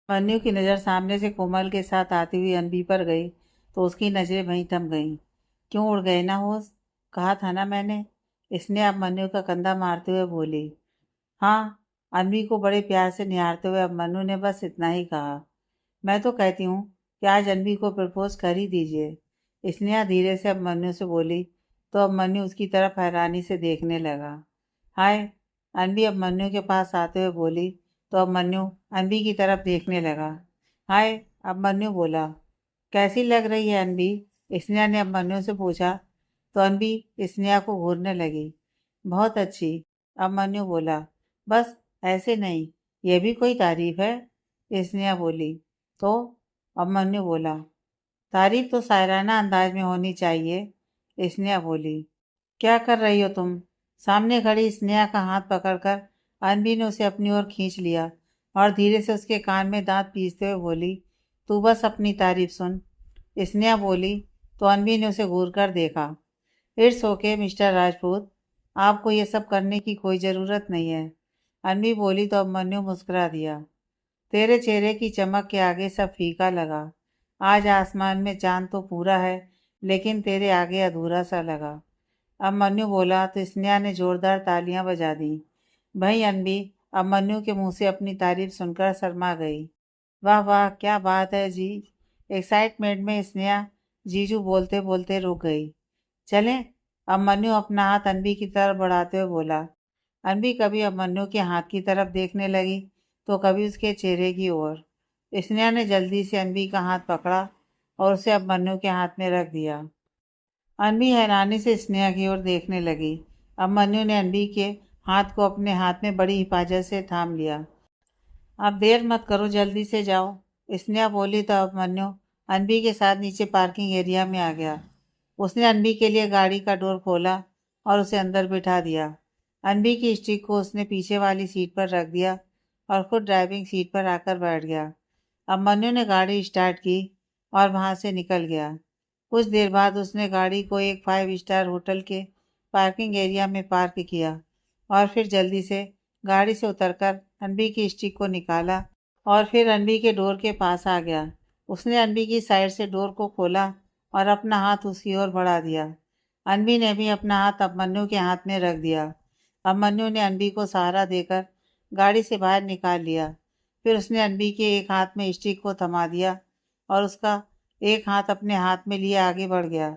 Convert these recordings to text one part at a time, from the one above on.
मन्नू की नज़र सामने से कोमल के साथ आती हुई अनबी पर गई तो उसकी नज़रें वहीं थम गईं। क्यों उड़ गए ना होश? कहा था ना मैंने। इसने अब मन्नू का कंधा मारते हुए बोली। हाँ। अनबी को बड़े प्यार से निहारते हुए अब मन्नू ने बस इतना ही कहा। मैं तो कहती हूँ कि आज अनबी को प्रपोज कर ही दीजिए। स्नेहा धीरे से अब मन्नू से बोली तो अब मन्नू उसकी तरफ हैरानी से देखने लगा। हाय। अनबी अब मन्नू के पास आते हुए बोली तो अब मन्नू अनबी की तरफ देखने लगा। हाय। अब मन्नू बोला। कैसी लग रही है अनबी? स्नेहा ने अब मन्नू से पूछा तो अनबी स्नेहा को घूरने लगी। बहुत अच्छी। अब मन्नू बोला। बस ऐसे नहीं, यह भी कोई तारीफ है? स्नेहा बोली। तो अब मन्नू बोला। तारीफ तो शायराना अंदाज में होनी चाहिए। स्नेहा बोली। क्या कर रही हो तुम? सामने खड़ी स्नेहा का हाथ पकड़कर अनबी ने उसे अपनी ओर खींच लिया और धीरे से उसके कान में दांत पीसते हुए बोली। तू बस अपनी तारीफ सुन। स्नेहा बोली तो अनबी ने उसे घूर कर देखा। इट्स ओके मिस्टर राजपूत, आपको ये सब करने की कोई ज़रूरत नहीं है। अनबी बोली तो अब मन्नू मुस्कुरा दिया। तेरे चेहरे की चमक के आगे सब फीका लगा। आज आसमान में चांद तो पूरा है, लेकिन तेरे आगे अधूरा सा लगा। अब मन्नू बोला तो स्नेहा ने जोरदार तालियां बजा दी। भाई अनबी अब मन्नू के मुंह से अपनी तारीफ सुनकर शर्मा गई। वाह वाह क्या बात है जी। एक्साइटमेंट में स्नेहा जीजू बोलते बोलते रुक गई। चलें? अब मन्नू अपना हाथ अनबी की तरफ बढ़ाते हुए बोला। अनबी कभी अब मन्नू के हाथ की तरफ देखने लगी तो कभी उसके चेहरे की ओर। स्नेहा ने जल्दी से अनबी का हाथ पकड़ा और उसे अब मन्नू के हाथ में रख दिया। अनबी हैरानी से स्नेहा की ओर देखने लगी। अब मन्नू ने अनबी के हाथ को अपने हाथ में बड़ी हिफाजत से थाम लिया। अब देर मत करो, जल्दी से जाओ। स्नेहा बोली तो अब मन्नू अनबी के साथ नीचे पार्किंग एरिया में आ गया। उसने अनबी के लिए गाड़ी का डोर खोला और उसे अंदर बिठा दिया। अनबी की स्टिक को उसने पीछे वाली सीट पर रख दिया और खुद ड्राइविंग सीट पर आकर बैठ गया। अब मन्नू ने गाड़ी स्टार्ट की और वहां से निकल गया। कुछ देर बाद उसने गाड़ी को एक 5 स्टार होटल के पार्किंग एरिया में पार्क किया और फिर जल्दी से गाड़ी से उतरकर अनबी की स्टिक को निकाला और फिर अनबी के डोर के पास आ गया। उसने अनबी की साइड से डोर को खोला और अपना हाथ उसकी ओर बढ़ा दिया। अनबी ने भी अपना हाथ अब मन्नू के हाथ में रख दिया। अब मन्नू ने अनबी को सहारा देकर गाड़ी से बाहर निकाल लिया। फिर उसने अनबी के एक हाथ में स्टिक को थमा दिया और उसका एक हाथ अपने हाथ में लिए आगे बढ़ गया।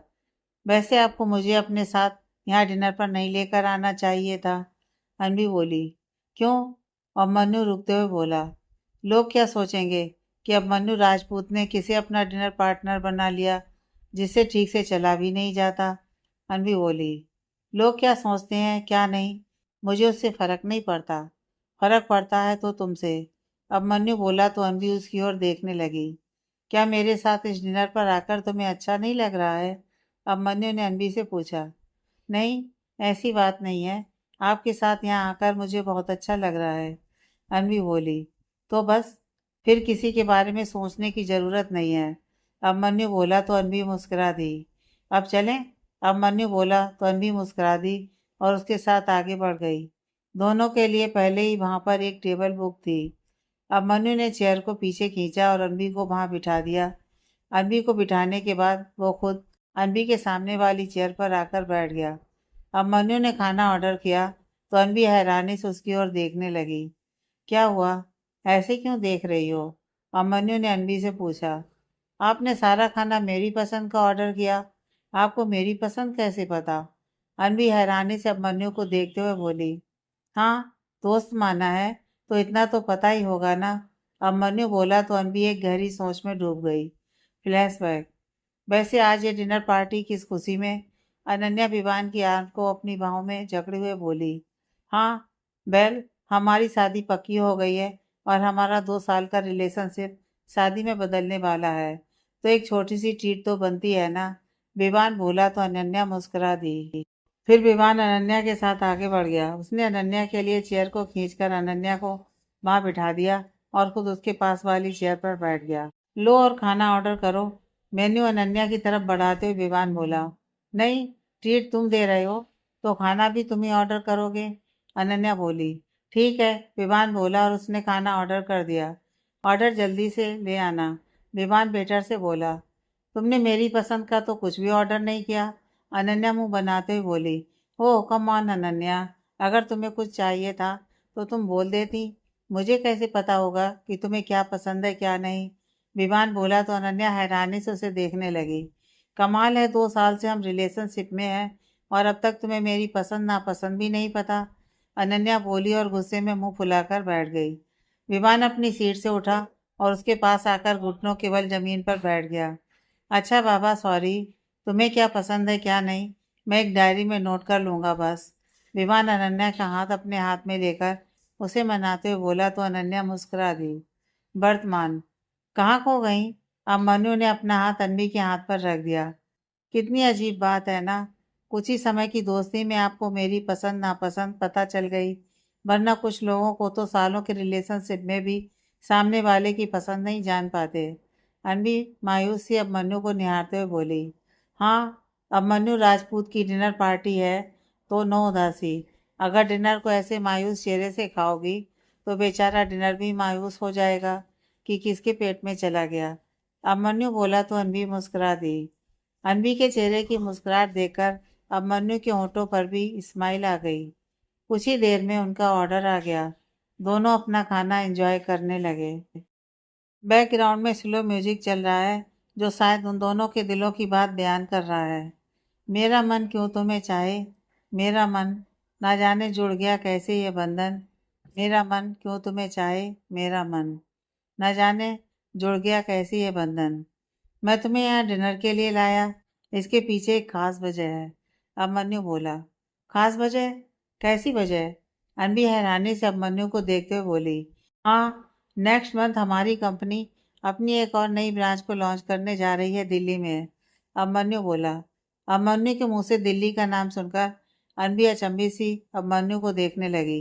वैसे आपको मुझे अपने साथ यहाँ डिनर पर नहीं लेकर आना चाहिए था। अनबी बोली। क्यों? और मन्नू रुकते हुए बोला। लोग क्या सोचेंगे कि अब मन्नू राजपूत ने किसे अपना डिनर पार्टनर बना लिया जिसे ठीक से चला भी नहीं जाता। अनबी बोली। लोग क्या सोचते हैं क्या नहीं, मुझे उससे फर्क नहीं पड़ता। फर्क पड़ता है तो तुमसे। अब मन्नू बोला तो अनबी उसकी ओर देखने लगी। क्या मेरे साथ इस डिनर पर आकर तुम्हें अच्छा नहीं लग रहा है? अब मन्नू ने अनबी से पूछा। नहीं, ऐसी बात नहीं है। आपके साथ यहाँ आकर मुझे बहुत अच्छा लग रहा है। अनबी बोली। तो बस, फिर किसी के बारे में सोचने की ज़रूरत नहीं है। अब मन्नू बोला तो अनबी मुस्कुरा दी। अब चलें? अब मन्नू बोला तो अनबी मुस्कुरा दी और उसके साथ आगे बढ़ गई। दोनों के लिए पहले ही वहाँ पर एक टेबल बुक थी। अब मन्नू ने चेयर को पीछे खींचा और अनबी को वहाँ बिठा दिया। अनबी को बिठाने के बाद वो खुद अनबी के सामने वाली चेयर पर आकर बैठ गया। अब मन्नू ने खाना ऑर्डर किया तो अनबी हैरानी से उसकी ओर देखने लगी। क्या हुआ? ऐसे क्यों देख रही हो? अब मन्नू ने अनबी से पूछा। आपने सारा खाना मेरी पसंद का ऑर्डर किया, आपको मेरी पसंद कैसे पता? अनबी हैरानी से अब मन्नू को देखते हुए बोली। हाँ, दोस्त माना है तो इतना तो पता ही होगा ना। अब मन्नू बोला तो अनबी एक गहरी सोच में डूब गई। फ्लैशबैक। वैसे आज ये डिनर पार्टी किस खुशी में? अनन्या विवान की आंख को अपनी बाहों में जकड़े हुए बोली। हाँ, बेल, हमारी शादी पक्की हो गई है और हमारा 2 साल का रिलेशनशिप शादी में बदलने वाला है, तो एक छोटी सी ट्रीट तो बनती है ना। विवान बोला तो अनन्या मुस्कुरा दी। फिर विवान अनन्या के साथ आगे बढ़ गया। उसने अनन्या के लिए चेयर को खींचकर अनन्या को वहां बिठा दिया और खुद उसके पास वाली चेयर पर बैठ गया। लो और खाना ऑर्डर करो। मेन्यू अनन्या की तरफ बढ़ाते हुए विवान बोला। नहीं, ट्रीट तुम दे रहे हो तो खाना भी तुम ही ऑर्डर करोगे। अनन्या बोली। ठीक है, विवान बोला और उसने खाना ऑर्डर कर दिया ऑर्डर जल्दी से ले आना। विमान वेटर से बोला। तुमने मेरी पसंद का तो कुछ भी ऑर्डर नहीं किया। अनन्या मुंह बनाते हुए बोली। ओह कम ऑन अनन्या, अगर तुम्हें कुछ चाहिए था तो तुम बोल देती। मुझे कैसे पता होगा कि तुम्हें क्या पसंद है क्या नहीं। विमान बोला तो अनन्या हैरानी से उसे देखने लगी। कमाल है, 2 साल से हम रिलेशनशिप में हैं और अब तक तुम्हें मेरी पसंद नापसंद भी नहीं पता। अनन्या बोली और गुस्से में मुंह फुलाकर बैठ गई। विमान अपनी सीट से उठा और उसके पास आकर घुटनों के बल जमीन पर बैठ गया। अच्छा बाबा सॉरी, तुम्हें क्या पसंद है क्या नहीं मैं एक डायरी में नोट कर लूँगा बस। विमान अनन्या का हाथ अपने हाथ में लेकर उसे मनाते हुए बोला तो अनन्या मुस्कुरा दी। वर्तमान कहाँ खो गई? अब मनु ने अपना हाथ अन्वी के हाथ पर रख दिया। कितनी अजीब बात है ना, कुछ ही समय की दोस्ती में आपको मेरी पसंद नापसंद पता चल गई, वरना कुछ लोगों को तो सालों के रिलेशनशिप में भी सामने वाले की पसंद नहीं जान पाते। अनवी मायूसी अब मन्नू को निहारते हुए बोली। हाँ, अब मन्नू राजपूत की डिनर पार्टी है तो नो उदासी। अगर डिनर को ऐसे मायूस चेहरे से खाओगी तो बेचारा डिनर भी मायूस हो जाएगा कि किसके पेट में चला गया। अब मन्नू बोला तो अनवी मुस्कुरा दी। अनवी के चेहरे की मुस्कुराहट देखकर अब मन्नू के होठों पर भी स्माइल आ गई। कुछ ही देर में उनका ऑर्डर आ गया। दोनों अपना खाना एंजॉय करने लगे। बैकग्राउंड में स्लो म्यूजिक चल रहा है जो शायद उन दोनों के दिलों की बात बयान कर रहा है। मेरा मन क्यों तुम्हें चाहे, मेरा मन ना जाने जुड़ गया कैसे ये बंधन। मेरा मन क्यों तुम्हें चाहे, मेरा मन ना जाने जुड़ गया कैसे ये बंधन। मैं तुम्हें यहाँ डिनर के लिए लाया, इसके पीछे एक खास वजह है। अभिमन्यु बोला। खास वजह? कैसी वजह? अनबी हैरानी से अभिमन्यु को देखते हुए बोली। हाँ, नेक्स्ट मंथ हमारी कंपनी अपनी एक और नई ब्रांच को लॉन्च करने जा रही है दिल्ली में। अभिमन्यु बोला। अभिमन्यु के मुंह से दिल्ली का नाम सुनकर अनबी अचंभी सी अभिमन्यु को देखने लगी।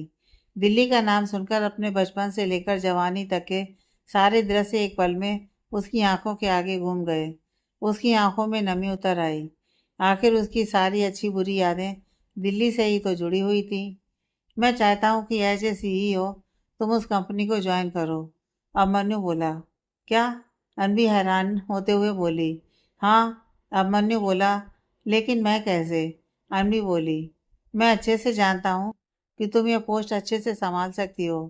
दिल्ली का नाम सुनकर अपने बचपन से लेकर जवानी तक के सारे दृश्य एक पल में उसकी आंखों के आगे घूम गए। उसकी आंखों में नमी उतर आई। आखिर उसकी सारी अच्छी बुरी यादें दिल्ली से ही तो जुड़ी हुई थी। मैं चाहता हूँ कि एज ए सीईओ तुम उस कंपनी को ज्वाइन करो। अभिमन्यु बोला। क्या? अनवी हैरान होते हुए बोली। हाँ, अभिमन्यु बोला। लेकिन मैं कैसे? अनवी बोली। मैं अच्छे से जानता हूँ कि तुम ये पोस्ट अच्छे से संभाल सकती हो।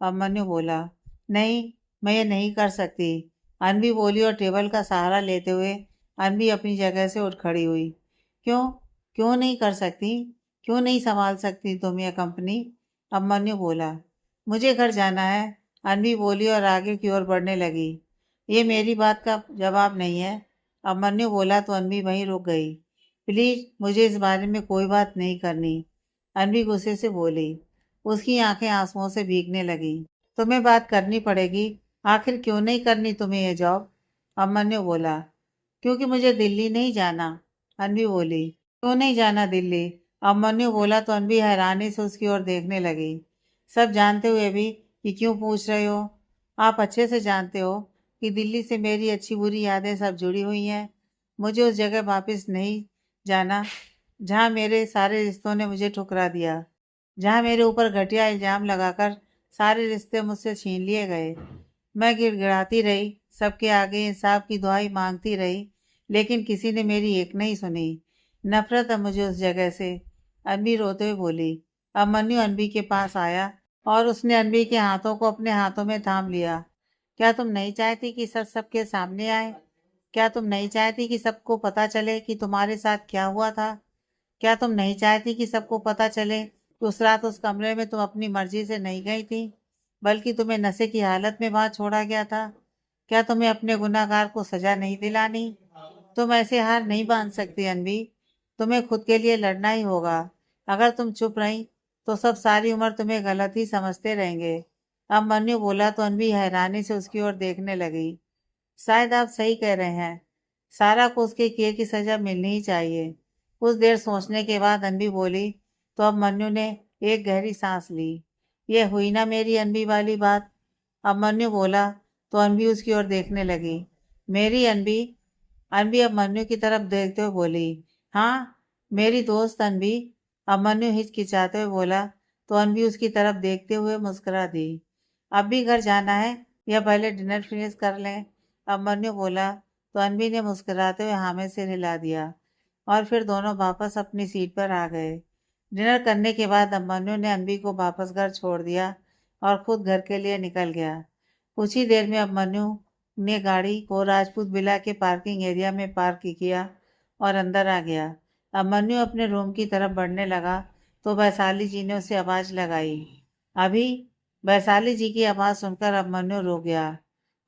अभिमन्यु बोला। नहीं, मैं ये नहीं कर सकती। अनवी बोली और टेबल का सहारा लेते हुए अनवी अपनी जगह से उठ खड़ी हुई। क्यों? क्यों नहीं कर सकती? क्यों नहीं संभाल सकती तुम ये कंपनी? अभिमन्यु बोला। मुझे घर जाना है। अनवी बोली और आगे की ओर बढ़ने लगी। ये मेरी बात का जवाब नहीं है। अभिमन्यु बोला तो अनवी वहीं रुक गई। प्लीज मुझे इस बारे में कोई बात नहीं करनी। अनवी गुस्से से बोली। उसकी आंखें आंसुओं से भीगने लगी। तुम्हें बात करनी पड़ेगी। आखिर क्यों नहीं करनी तुम्हें ये जॉब? अभिमन्यु बोला। क्योंकि मुझे दिल्ली नहीं जाना। अनवी बोली। क्यों नहीं जाना दिल्ली? अभिमन्यु बोला तो अनवी हैरानी से उसकी ओर देखने लगी। सब जानते हुए भी कि क्यों पूछ रहे हो? आप अच्छे से जानते हो कि दिल्ली से मेरी अच्छी बुरी यादें सब जुड़ी हुई हैं। मुझे उस जगह वापस नहीं जाना जहाँ मेरे सारे रिश्तों ने मुझे ठुकरा दिया, जहाँ मेरे ऊपर घटिया इल्जाम लगाकर सारे रिश्ते मुझसे छीन लिए गए। मैं गिड़गिड़ाती रही, सबके आगे इंसाफ की दुहाई मांगती रही, लेकिन किसी ने मेरी एक नहीं सुनी। नफरत है मुझे उस जगह से। अनवी रोते हुए बोली। अभिमन्यु अनवी के पास आया और उसने अनवी के हाथों को अपने हाथों में थाम लिया। क्या तुम नहीं चाहती कि सच सबके सामने आए? क्या तुम नहीं चाहती कि सबको पता चले कि तुम्हारे साथ क्या हुआ था? क्या तुम नहीं चाहती कि सबको पता चले कि उस रात उस कमरे में तुम अपनी मर्जी से नहीं गई थी, बल्कि तुम्हें नशे की हालत में वहां छोड़ा गया था? क्या तुम्हें अपने गुनाहगार को सजा नहीं दिलानी? तुम ऐसे हार नहीं बांध सकती अनवी। तुम्हें खुद के लिए लड़ना ही होगा। अगर तुम चुप रही तो सब सारी उम्र तुम्हें गलत ही समझते रहेंगे। अब मन्यु बोला तो अनवी हैरानी से उसकी ओर देखने लगी। शायद आप सही कह रहे हैं। सारा को उसके किए की सजा मिलनी ही चाहिए। कुछ देर सोचने के बाद अनवी बोली तो अब मन्यु ने एक गहरी सांस ली। ये हुई ना मेरी अनवी वाली बात। अब मन्यु बोला तो अनवी उसकी ओर देखने लगी। मेरी अनवी? अनवी अब मन्यु की तरफ देखते हुए बोली। हाँ, मेरी दोस्त अनवी। अब मन्यु हिचकिचाते हुए बोला तो अनवी उसकी तरफ देखते हुए मुस्कुरा दी। अब भी घर जाना है? या पहले डिनर फिनिश कर लें? अभिमन्यु बोला तो अनबी ने मुस्कुराते हुए हाँ में सिर हिला दिया और फिर दोनों वापस अपनी सीट पर आ गए। डिनर करने के बाद अभिमन्यु ने अनबी को वापस घर छोड़ दिया और खुद घर के लिए निकल गया। कुछ ही देर में अभिमन्यु ने गाड़ी को राजपूत विला के पार्किंग एरिया में पार्क किया और अंदर आ गया। अभिमन्यु अपने रूम की तरफ बढ़ने लगा तो वैशाली जी ने उसे आवाज़ लगाई। अभी? वैशाली जी की आवाज़ सुनकर अभिमन्यु रुक गया।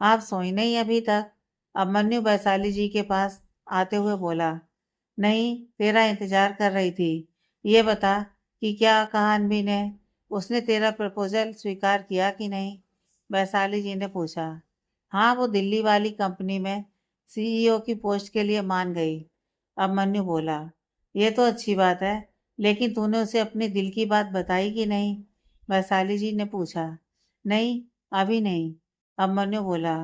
आप सोई नहीं अभी तक? अभिमन्यु वैशाली जी के पास आते हुए बोला। नहीं, तेरा इंतजार कर रही थी। ये बता कि क्या कहा अनबी ने? उसने तेरा प्रपोजल स्वीकार किया कि नहीं? वैशाली जी ने पूछा। हाँ, वो दिल्ली वाली कंपनी में सीईओ की पोस्ट के लिए मान गई। अभिमन्यु बोला। ये तो अच्छी बात है, लेकिन तूने उसे अपने दिल की बात बताई कि नहीं? वैशाली जी ने पूछा। नहीं, अभी नहीं। अभिमन्यु बोला।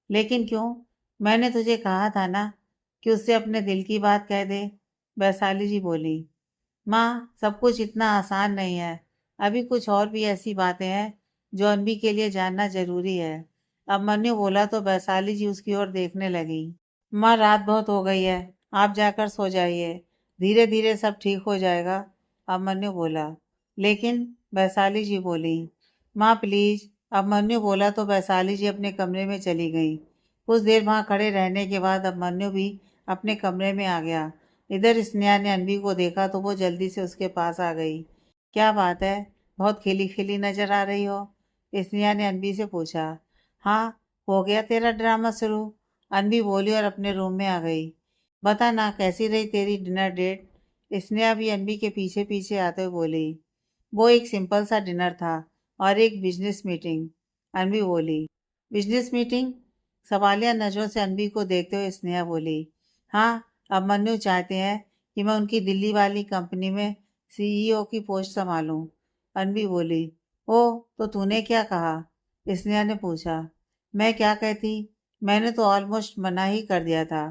लेकिन क्यों? मैंने तुझे कहा था ना कि उससे अपने दिल की बात कह दे। वैशाली जी बोली। माँ, सब कुछ इतना आसान नहीं है। अभी कुछ और भी ऐसी बातें हैं जो अनबी के लिए जानना जरूरी है। अभिमन्यु बोला तो वैशाली जी उसकी ओर देखने लगी। माँ, रात बहुत हो गई है, आप जाकर सो जाइए, धीरे धीरे सब ठीक हो जाएगा। अभिमन्यु बोला। लेकिन वैशाली जी बोली। माँ प्लीज। अभिमन्यु बोला तो वैशाली जी अपने कमरे में चली गई। कुछ देर वहां खड़े रहने के बाद अभिमन्यु भी अपने कमरे में आ गया। इधर स्नेहा ने अनबी को देखा तो वो जल्दी से उसके पास आ गई। क्या बात है, बहुत खिली खिली नजर आ रही हो? स्नेहा ने अनबी से पूछा। हाँ, हो गया तेरा ड्रामा शुरू? अनबी बोली और अपने रूम में आ गई। बता ना, कैसी रही तेरी डिनर डेट? स्नेहा भी अनबी के पीछे पीछे आते हुए बोली। वो एक सिंपल सा डिनर था और एक बिजनेस मीटिंग। अनबी बोली। Business meeting? सवालिया नजरों से अनबी को देखते हुए स्नेहा बोली। हाँ, अभिमन्यु चाहते हैं कि मैं उनकी दिल्ली वाली कंपनी में सीईओ की पोस्ट संभालूं। अनबी बोली। ओ, तो तूने क्या कहा? स्नेहा ने पूछा। मैं क्या कहती? मैंने तो ऑलमोस्ट मना ही कर दिया था,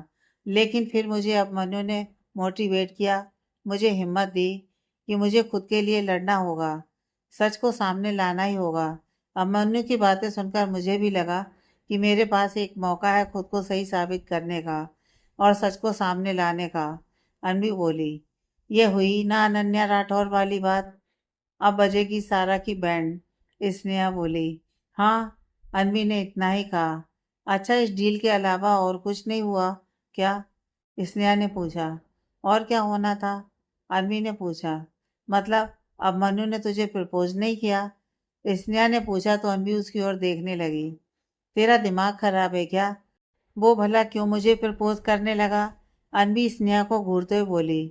लेकिन फिर मुझे अभिमन्यु ने मोटिवेट किया, मुझे हिम्मत दी कि मुझे खुद के लिए लड़ना होगा, सच को सामने लाना ही होगा। अभिमन्यु की बातें सुनकर मुझे भी लगा कि मेरे पास एक मौका है खुद को सही साबित करने का और सच को सामने लाने का। अनबी बोली। ये हुई ना अनन्या राठौर वाली बात? अब बजेगी सारा की बैंड। स्नेहा बोली। हाँ, अनबी ने इतना ही कहा। अच्छा, इस डील के अलावा और कुछ नहीं हुआ क्या? स्नेहा ने पूछा। और क्या होना था? अनबी ने पूछा। मतलब अब मनु ने तुझे प्रपोज नहीं किया? स्नेहा ने पूछा तो अनबी उसकी ओर देखने लगी। तेरा दिमाग खराब है क्या? वो भला क्यों मुझे प्रपोज करने लगा? अनबी स्नेहा को घूरते हुए बोली।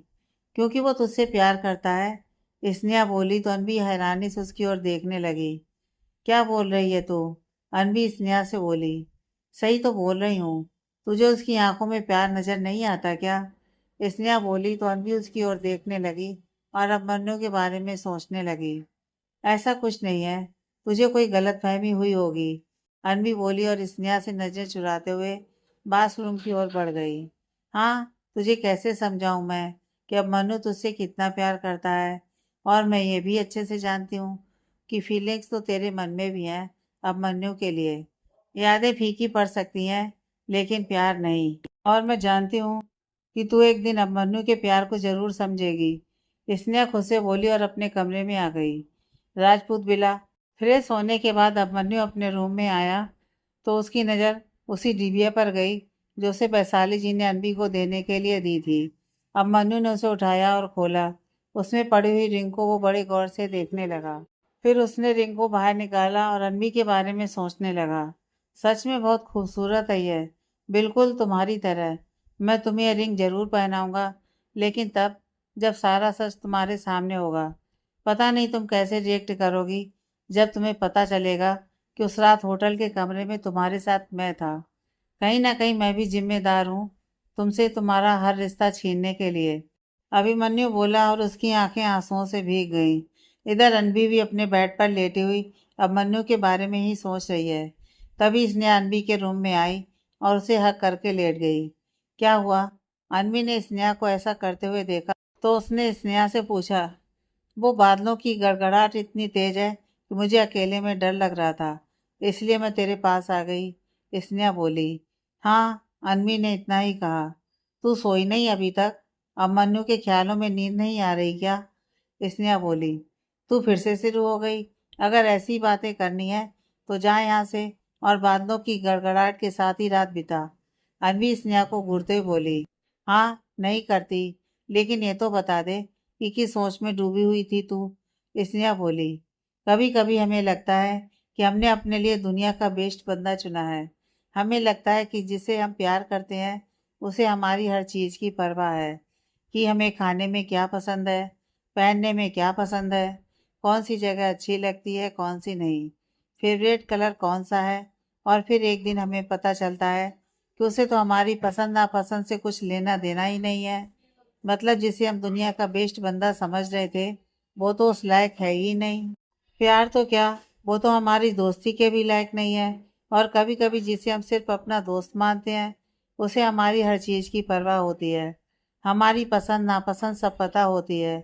क्योंकि वो तुझसे प्यार करता है। स्नेहा बोली तो अनबी हैरानी से उसकी ओर देखने लगी। क्या बोल रही है तू? अनबी स्नेहा से बोली। सही तो बोल रही हूँ। तुझे उसकी आंखों में प्यार नजर नहीं आता क्या? स्नेहा बोली तो अनबी उसकी ओर देखने लगी और अब मन्नू के बारे में सोचने लगी। ऐसा कुछ नहीं है, तुझे कोई गलतफहमी हुई होगी। अनबी बोली और स्नेहा से नजर चुराते हुए बाथरूम की ओर बढ़ गई। हाँ, तुझे कैसे समझाऊं मैं कि अब मनु तुझसे कितना प्यार करता है, और मैं ये भी अच्छे से जानती हूँ कि फीलिंग्स तो तेरे मन में भी हैं अब मन्नू के लिए। यादें फीकी पड़ सकती हैं, लेकिन प्यार नहीं। और मैं जानती हूँ कि तू एक दिन अब मन्नू के प्यार को जरूर समझेगी। स्नेहा खुद से बोली और अपने कमरे में आ गई। राजपूत विला। फ्रेश होने के बाद अभिमन्यु अपने रूम में आया तो उसकी नज़र उसी डिबिया पर गई जो उसे वैशाली जी ने अनबी को देने के लिए दी थी। अभिमन्यु ने उसे उठाया और खोला। उसमें पड़ी हुई रिंग को वो बड़े गौर से देखने लगा। फिर उसने रिंग को बाहर निकाला और अनबी के बारे में सोचने लगा। सच में बहुत खूबसूरत है ये, बिल्कुल तुम्हारी तरह। मैं तुम्हें यह रिंग जरूर पहनाऊंगा, लेकिन तब जब सारा सच तुम्हारे सामने होगा। पता नहीं तुम कैसे रिएक्ट करोगी जब तुम्हें पता चलेगा कि उस रात होटल के कमरे में तुम्हारे साथ मैं था। कहीं ना कहीं मैं भी जिम्मेदार हूँ तुमसे तुम्हारा हर रिश्ता छीनने के लिए। अभिमन्यु बोला और उसकी आंखें आंसुओं से भीग गईं। इधर अनबी भी अपने बेड पर लेटी हुई अभिमन्यु के बारे में ही सोच रही है। तभी इसने अनबी के रूम में आई और उसे हक करके लेट गई। क्या हुआ? अनबी ने स्नेहा को ऐसा करते हुए देखा तो उसने स्नेहा से पूछा। वो बादलों की गड़गड़ाहट इतनी तेज है कि मुझे अकेले में डर लग रहा था। इसलिए मैं तेरे पास आ गई। स्नेहा बोली। हाँ, अनवी ने इतना ही कहा। तू सोई नहीं अभी तक? अब मन्नू के ख्यालों में नींद नहीं आ रही क्या? स्नेहा बोली। तू फिर से शुरू हो गई। अगर ऐसी बातें करनी है तो जा यहाँ से और बादलों की गड़गड़ाहट के साथ ही रात बिता। अनवी स्नेहा को घूरते हुए बोली। हाँ, नहीं करती, लेकिन ये तो बता दे कि किस सोच में डूबी हुई थी तू? स्नेहा बोली। कभी कभी हमें लगता है कि हमने अपने लिए दुनिया का बेस्ट बंदा चुना है। हमें लगता है कि जिसे हम प्यार करते हैं उसे हमारी हर चीज़ की परवाह है, कि हमें खाने में क्या पसंद है, पहनने में क्या पसंद है, कौन सी जगह अच्छी लगती है, कौन सी नहीं, फेवरेट कलर कौन सा है। और फिर एक दिन हमें पता चलता है कि उसे तो हमारी पसंद नापसंद से कुछ लेना देना ही नहीं है। मतलब जिसे हम दुनिया का बेस्ट बंदा समझ रहे थे वो तो उस लायक है ही नहीं। प्यार तो क्या, वो तो हमारी दोस्ती के भी लायक नहीं है। और कभी कभी जिसे हम सिर्फ अपना दोस्त मानते हैं उसे हमारी हर चीज़ की परवाह होती है। हमारी पसंद नापसंद सब पता होती है।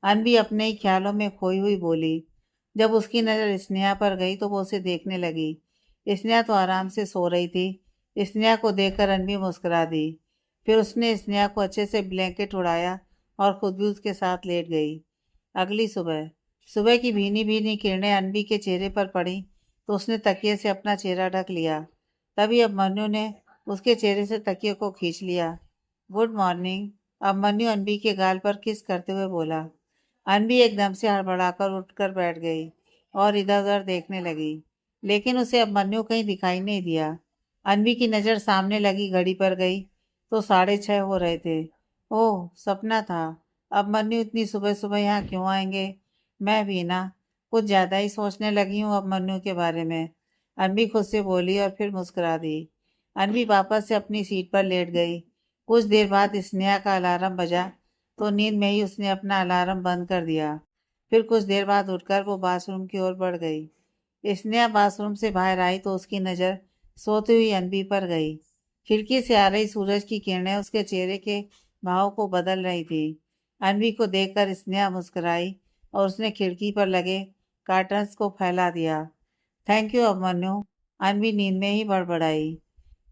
अनवी अपने ही ख्यालों में खोई हुई बोली। जब उसकी नज़र स्नेहा पर गई तो वो उसे देखने लगी। स्नेहा तो आराम से सो रही थी। स्नेहा को देखकर अनवी मुस्कुरा दी। फिर उसने स्नेहा को अच्छे से ब्लैंकेट उड़ाया और खुद भी उसके साथ लेट गई। अगली सुबह सुबह की भीनी भीनी किरणें अनवी के चेहरे पर पड़ी तो उसने तकिए से अपना चेहरा ढक लिया। तभी अभिमन्यु ने उसके चेहरे से तकिए को खींच लिया। गुड मॉर्निंग, अभिमन्यु अनवी के गाल पर किस करते हुए बोला। अनवी एकदम से हड़बड़ाकर उठकर बैठ गई और इधर उधर देखने लगी, लेकिन उसे अभिमन्यु कहीं दिखाई नहीं दिया। अनवी की नज़र सामने लगी घड़ी पर गई तो 6:30 हो रहे थे। ओह, सपना था। अभिमन्यु इतनी सुबह सुबह यहाँ क्यों आएंगे? मैं भी ना कुछ ज़्यादा ही सोचने लगी हूँ अभिमन्यु के बारे में। अनवी खुद से बोली और फिर मुस्कुरा दी। अनवी वापस से अपनी सीट पर लेट गई। कुछ देर बाद स्नेहा का अलार्म बजा तो नींद में ही उसने अपना अलार्म बंद कर दिया। फिर कुछ देर बाद उठकर वो बाथरूम की ओर बढ़ गई। स्नेहा बाथरूम से बाहर आई तो उसकी नज़र सोती हुई अनवी पर गई। खिड़की से आ रही सूरज की किरणें उसके चेहरे के भाव को बदल रही थी। अनवी को देखकर स्नेहा मुस्कुराई और उसने खिड़की पर लगे कार्टन्स को फैला दिया। थैंक यू अभिमन्यु, अनवी नींद में ही बड़बड़ाई।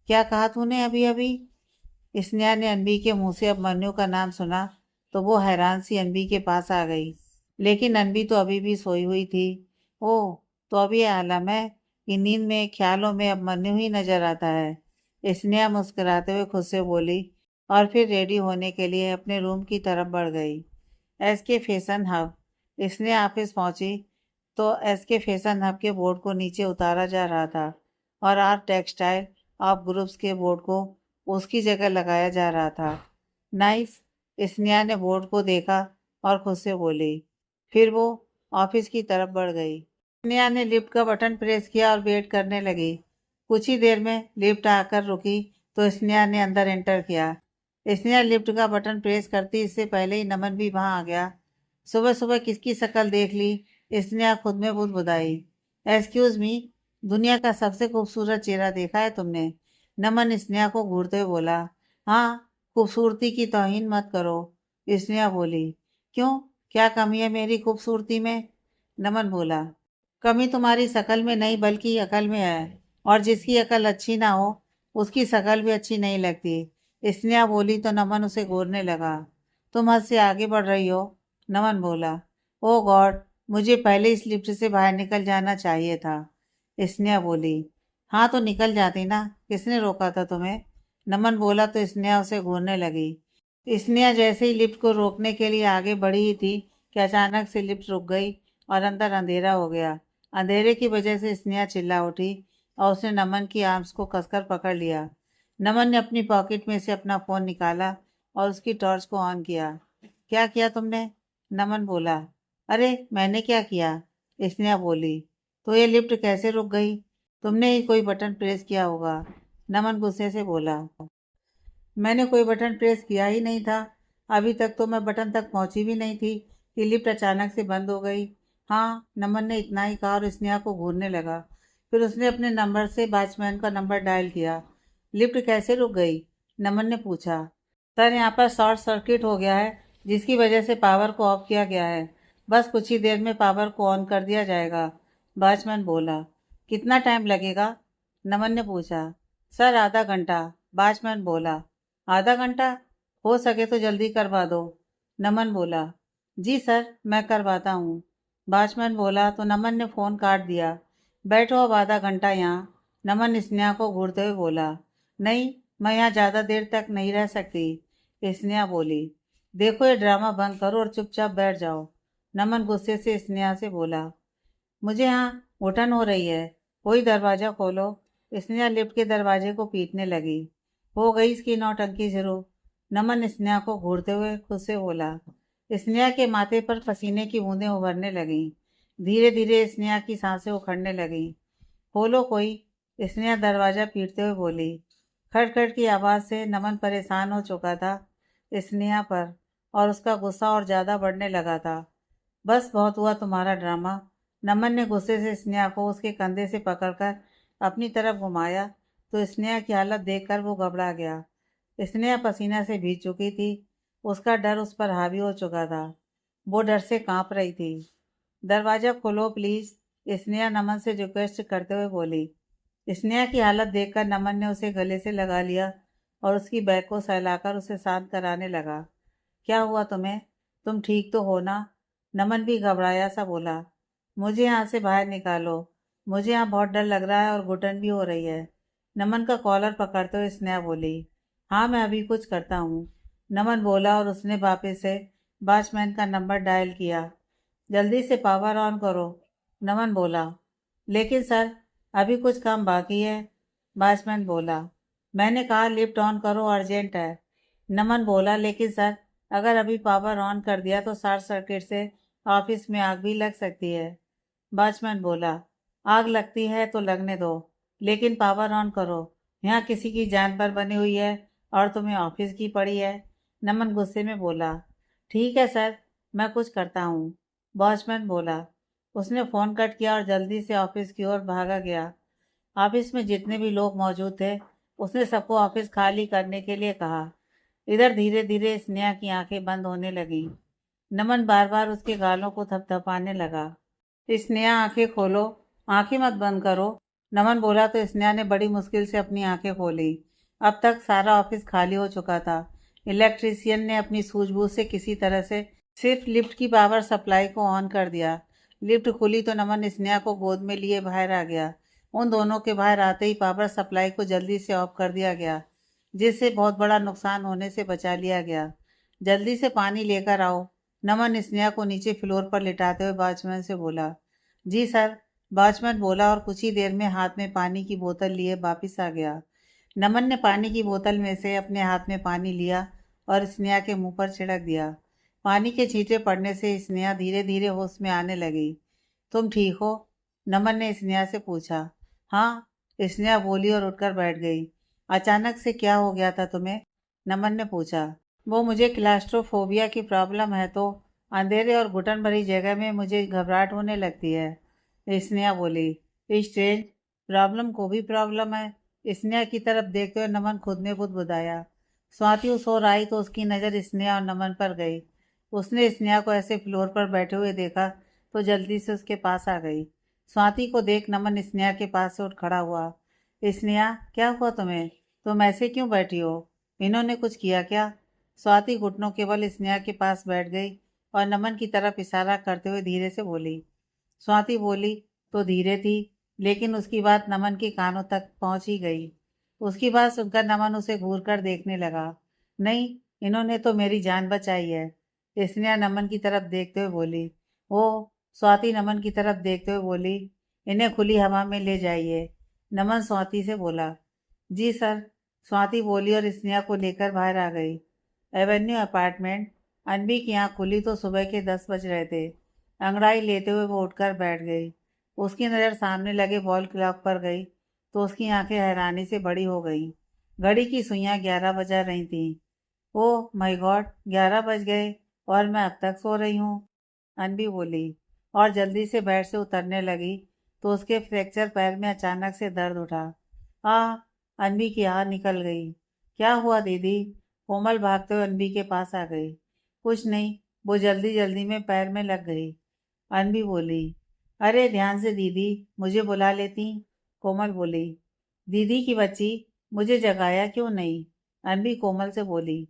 क्या कहा तूने अभी अभी? स्नेहा ने अनवी के मुंह से अभिमन्यु का नाम सुना तो वो हैरान सी अनवी के पास आ गई, लेकिन अनवी तो अभी भी सोई हुई थी। ओह, तो अभी ये आलम है कि नींद में ख्यालों में अभिमन्यु ही नजर आता है। स्नेहा मुस्कुराते हुए खुद से बोली और फिर रेडी होने के लिए अपने रूम की तरफ बढ़ गई। SK fashion hub. Sneha office पहुंची तो एसके फैशन हब के बोर्ड को नीचे उतारा जा रहा था और आर टेक्सटाइल ऑफ ग्रुप्स के बोर्ड को उसकी जगह लगाया जा रहा था। नाइस। स्नेहा ने बोर्ड को देखा और खुद से बोली। फिर वो ऑफिस की तरफ बढ़ गई। स्नेहा ने लिफ्ट का बटन प्रेस किया और वेट करने लगी। कुछ ही देर में लिफ्ट आकर रुकी तो स्नेहा ने अंदर एंटर किया। स्नेहा लिफ्ट का बटन प्रेस करती इससे पहले ही नमन भी वहां आ गया। सुबह सुबह किसकी शक्ल देख ली? स्नेहा खुद में बुदबुदाई। एक्सक्यूज मी, दुनिया का सबसे खूबसूरत चेहरा देखा है तुमने? नमन स्नेहा को घूरते हुए बोला। हाँ, खूबसूरती की तौहीन मत करो। स्नेहा बोली। क्यों, क्या कमी है मेरी खूबसूरती में? नमन बोला। कमी तुम्हारी शकल में नहीं बल्कि अकल में है, और जिसकी अकल अच्छी ना हो उसकी शकल भी अच्छी नहीं लगती। स्नेहा बोली तो नमन उसे घूरने लगा। तुम हद से आगे बढ़ रही हो, नमन बोला। ओ गॉड, मुझे पहले इस लिफ्ट से बाहर निकल जाना चाहिए था। स्नेहा बोली। हाँ तो निकल जाती ना, किसने रोका था तुम्हें? नमन बोला तो स्नेहा उसे घूरने लगी। स्नेहा जैसे ही लिफ्ट को रोकने के लिए आगे बढ़ी ही थी कि अचानक से लिफ्ट रुक गई और अंदर अंधेरा हो गया। अंधेरे की वजह से स्नेहा चिल्ला उठी और उसने नमन की आर्म्स को कसकर पकड़ लिया। नमन ने अपनी पॉकेट में से अपना फ़ोन निकाला और उसकी टॉर्च को ऑन किया। क्या किया तुमने? नमन बोला। अरे मैंने क्या किया? स्नेहा बोली। तो ये लिफ्ट कैसे रुक गई? तुमने ही कोई बटन प्रेस किया होगा, नमन गुस्से से बोला। मैंने कोई बटन प्रेस किया ही नहीं था। अभी तक तो मैं बटन तक पहुंची भी नहीं थी कि लिफ्ट अचानक से बंद हो गई। हाँ, नमन ने इतना ही कहा और स्नेहा को घूरने लगा। फिर उसने अपने नंबर से वॉचमैन का नंबर डायल किया। लिफ्ट कैसे रुक गई? नमन ने पूछा। सर, यहाँ पर शॉर्ट सर्किट हो गया है जिसकी वजह से पावर को ऑफ किया गया है। बस कुछ ही देर में पावर को ऑन कर दिया जाएगा, वॉचमैन बोला। कितना टाइम लगेगा? नमन ने पूछा। सर आधा घंटा, वॉचमैन बोला। आधा घंटा? हो सके तो जल्दी करवा दो, नमन बोला। जी सर, मैं करवाता हूँ, वॉचमैन बोला तो नमन ने फ़ोन काट दिया। बैठो अब आधा घंटा यहाँ, नमन स्नेहा को घूरते हुए बोला। नहीं, मैं यहाँ ज़्यादा देर तक नहीं रह सकती, स्नेहा बोली। देखो ये ड्रामा बंद करो और चुपचाप बैठ जाओ, नमन गुस्से से स्नेहा से बोला। मुझे यहाँ घुटन हो रही है, कोई दरवाज़ा खोलो, स्नेहा लिफ्ट के दरवाजे को पीटने लगी। हो गई इसकी नौटंकी शुरू, नमन स्नेहा को घूरते हुए खुद से बोला। स्नेहा के माथे पर पसीने की बूंदें उभरने लगीं। धीरे धीरे स्नेहा की सांसें उखड़ने लगीं। खोलो कोई, स्नेहा दरवाज़ा पीटते हुए बोली। खटखट की आवाज़ से नमन परेशान हो चुका था स्नेहा पर, और उसका गुस्सा और ज़्यादा बढ़ने लगा था। बस बहुत हुआ तुम्हारा ड्रामा, नमन ने गुस्से से स्नेहा को उसके कंधे से पकड़कर अपनी तरफ घुमाया तो स्नेहा की हालत देखकर वो घबरा गया। स्नेहा पसीना से भीग चुकी थी, उसका डर उस पर हावी हो चुका था। वो डर से कांप रही थी। दरवाज़ा खोलो प्लीज़, स्नेहा नमन से रिक्वेस्ट करते हुए बोली। स्नेहा की हालत देखकर नमन ने उसे गले से लगा लिया और उसकी बैक को सहलाकर उसे शांत कराने लगा। क्या हुआ तुम्हें? तुम ठीक तो हो ना? नमन भी घबराया सा बोला। मुझे यहाँ से बाहर निकालो, मुझे यहाँ बहुत डर लग रहा है और घुटन भी हो रही है, नमन का कॉलर पकड़ते हुए स्नेहा बोली। हाँ मैं अभी कुछ करता हूँ, नमन बोला और उसने वापस से वॉचमैन का नंबर डायल किया। जल्दी से पावर ऑन करो, नमन बोला। लेकिन सर, अभी कुछ काम बाकी है, वॉचमैन बोला। मैंने कहा लिफ्ट ऑन करो, अर्जेंट है, नमन बोला। लेकिन सर, अगर अभी पावर ऑन कर दिया तो शॉर्ट सर्किट से ऑफिस में आग भी लग सकती है, वॉचमैन बोला। आग लगती है तो लगने दो, लेकिन पावर ऑन करो, यहाँ किसी की जान पर बनी हुई है और तुम्हें ऑफिस की पड़ी है, नमन गुस्से में बोला। ठीक है सर, मैं कुछ करता हूँ, वॉचमैन बोला। उसने फ़ोन कट किया और जल्दी से ऑफिस की ओर भागा गया। ऑफिस में जितने भी लोग मौजूद थे, उसने सबको ऑफिस खाली करने के लिए कहा। इधर धीरे धीरे स्नेहा की आंखें बंद होने लगीं। नमन बार बार उसके गालों को थपथपाने लगा। स्नेहा आंखें खोलो, आंखें मत बंद करो, नमन बोला तो स्नेहा ने बड़ी मुश्किल से अपनी आंखें खोली। अब तक सारा ऑफिस खाली हो चुका था। इलेक्ट्रीशियन ने अपनी सूझबूझ से किसी तरह से सिर्फ लिफ्ट की पावर सप्लाई को ऑन कर दिया। लिफ्ट खुली तो नमन स्नेहा को गोद में लिए बाहर आ गया। उन दोनों के बाहर आते ही पावर सप्लाई को जल्दी से ऑफ कर दिया गया, जिससे बहुत बड़ा नुकसान होने से बचा लिया गया। जल्दी से पानी लेकर आओ, नमन स्नेहा को नीचे फ्लोर पर लिटाते हुए वॉचमैन से बोला। जी सर, वॉचमैन बोला और कुछ ही देर में हाथ में पानी की बोतल लिए वापस आ गया। नमन ने पानी की बोतल में से अपने हाथ में पानी लिया और स्नेहा के मुंह पर छिड़क दिया। पानी के छींटे पड़ने से स्नेहा धीरे धीरे होश में आने लगी। तुम ठीक हो? नमन ने स्नेहा से पूछा। हाँ, स्नेहा बोली और उठकर बैठ गई। अचानक से क्या हो गया था तुम्हें? नमन ने पूछा। वो मुझे क्लास्ट्रोफोबिया की प्रॉब्लम है, तो अंधेरे और घुटन भरी जगह में मुझे घबराहट होने लगती है, स्नेहा बोली। स्ट्रेंज, प्रॉब्लम को भी प्रॉब्लम है, स्नेहा की तरफ देखते हुए नमन खुद में बुदबुदाया। स्वाति उस ओर आई तो उसकी नज़र स्नेहा और नमन पर गई। उसने स्नेहा को ऐसे फ्लोर पर बैठे हुए देखा तो जल्दी से उसके पास आ गई। स्वाति को देख नमन स्नेहा के पास से उठ खड़ा हुआ। स्नेहा, क्या हुआ तुम्हें? तुम ऐसे क्यों बैठी हो? इन्होंने कुछ किया क्या? स्वाति घुटनों के बल स्नेहा के पास बैठ गई और नमन की तरफ इशारा करते हुए धीरे से बोली। स्वाति बोली तो धीरे थी, लेकिन उसकी बात नमन के कानों तक पहुंच ही गई। उसकी बात सुनकर नमन उसे घूर कर देखने लगा। नहीं, इन्होंने तो मेरी जान बचाई है, स्नेहा नमन की तरफ देखते हुए बोली। ओ, स्वाति नमन की तरफ देखते हुए बोली। इन्हें खुली हवा में ले जाइए, नमन स्वाति से बोला। जी सर, स्वाति बोली और स्नेहा को लेकर बाहर आ गई। Avenue apartment. अनबी की आँख खुली तो सुबह के 10 बज रहे थे। अंगड़ाई लेते हुए वो उठकर बैठ गई। उसकी नज़र सामने लगे वॉल क्लॉक पर गई तो उसकी आंखें हैरानी से बड़ी हो गईं। घड़ी की सुइयां 11 बजा रही थीं। ओह माय गॉड, 11 बज गए और मैं अब तक सो रही हूँ, अनबी बोली और जल्दी से बेड से उतरने लगी तो उसके फ्रैक्चर पैर में अचानक से दर्द उठा। आ, अनबी की आह निकल गई। क्या हुआ दीदी? कोमल भागते हुए अनबी के पास आ गई। कुछ नहीं, वो जल्दी जल्दी में पैर में लग गई, अनबी बोली। अरे ध्यान से दीदी, मुझे बुला लेती। कोमल बोली। दीदी की बच्ची, मुझे जगाया क्यों नहीं? अनबी कोमल से बोली।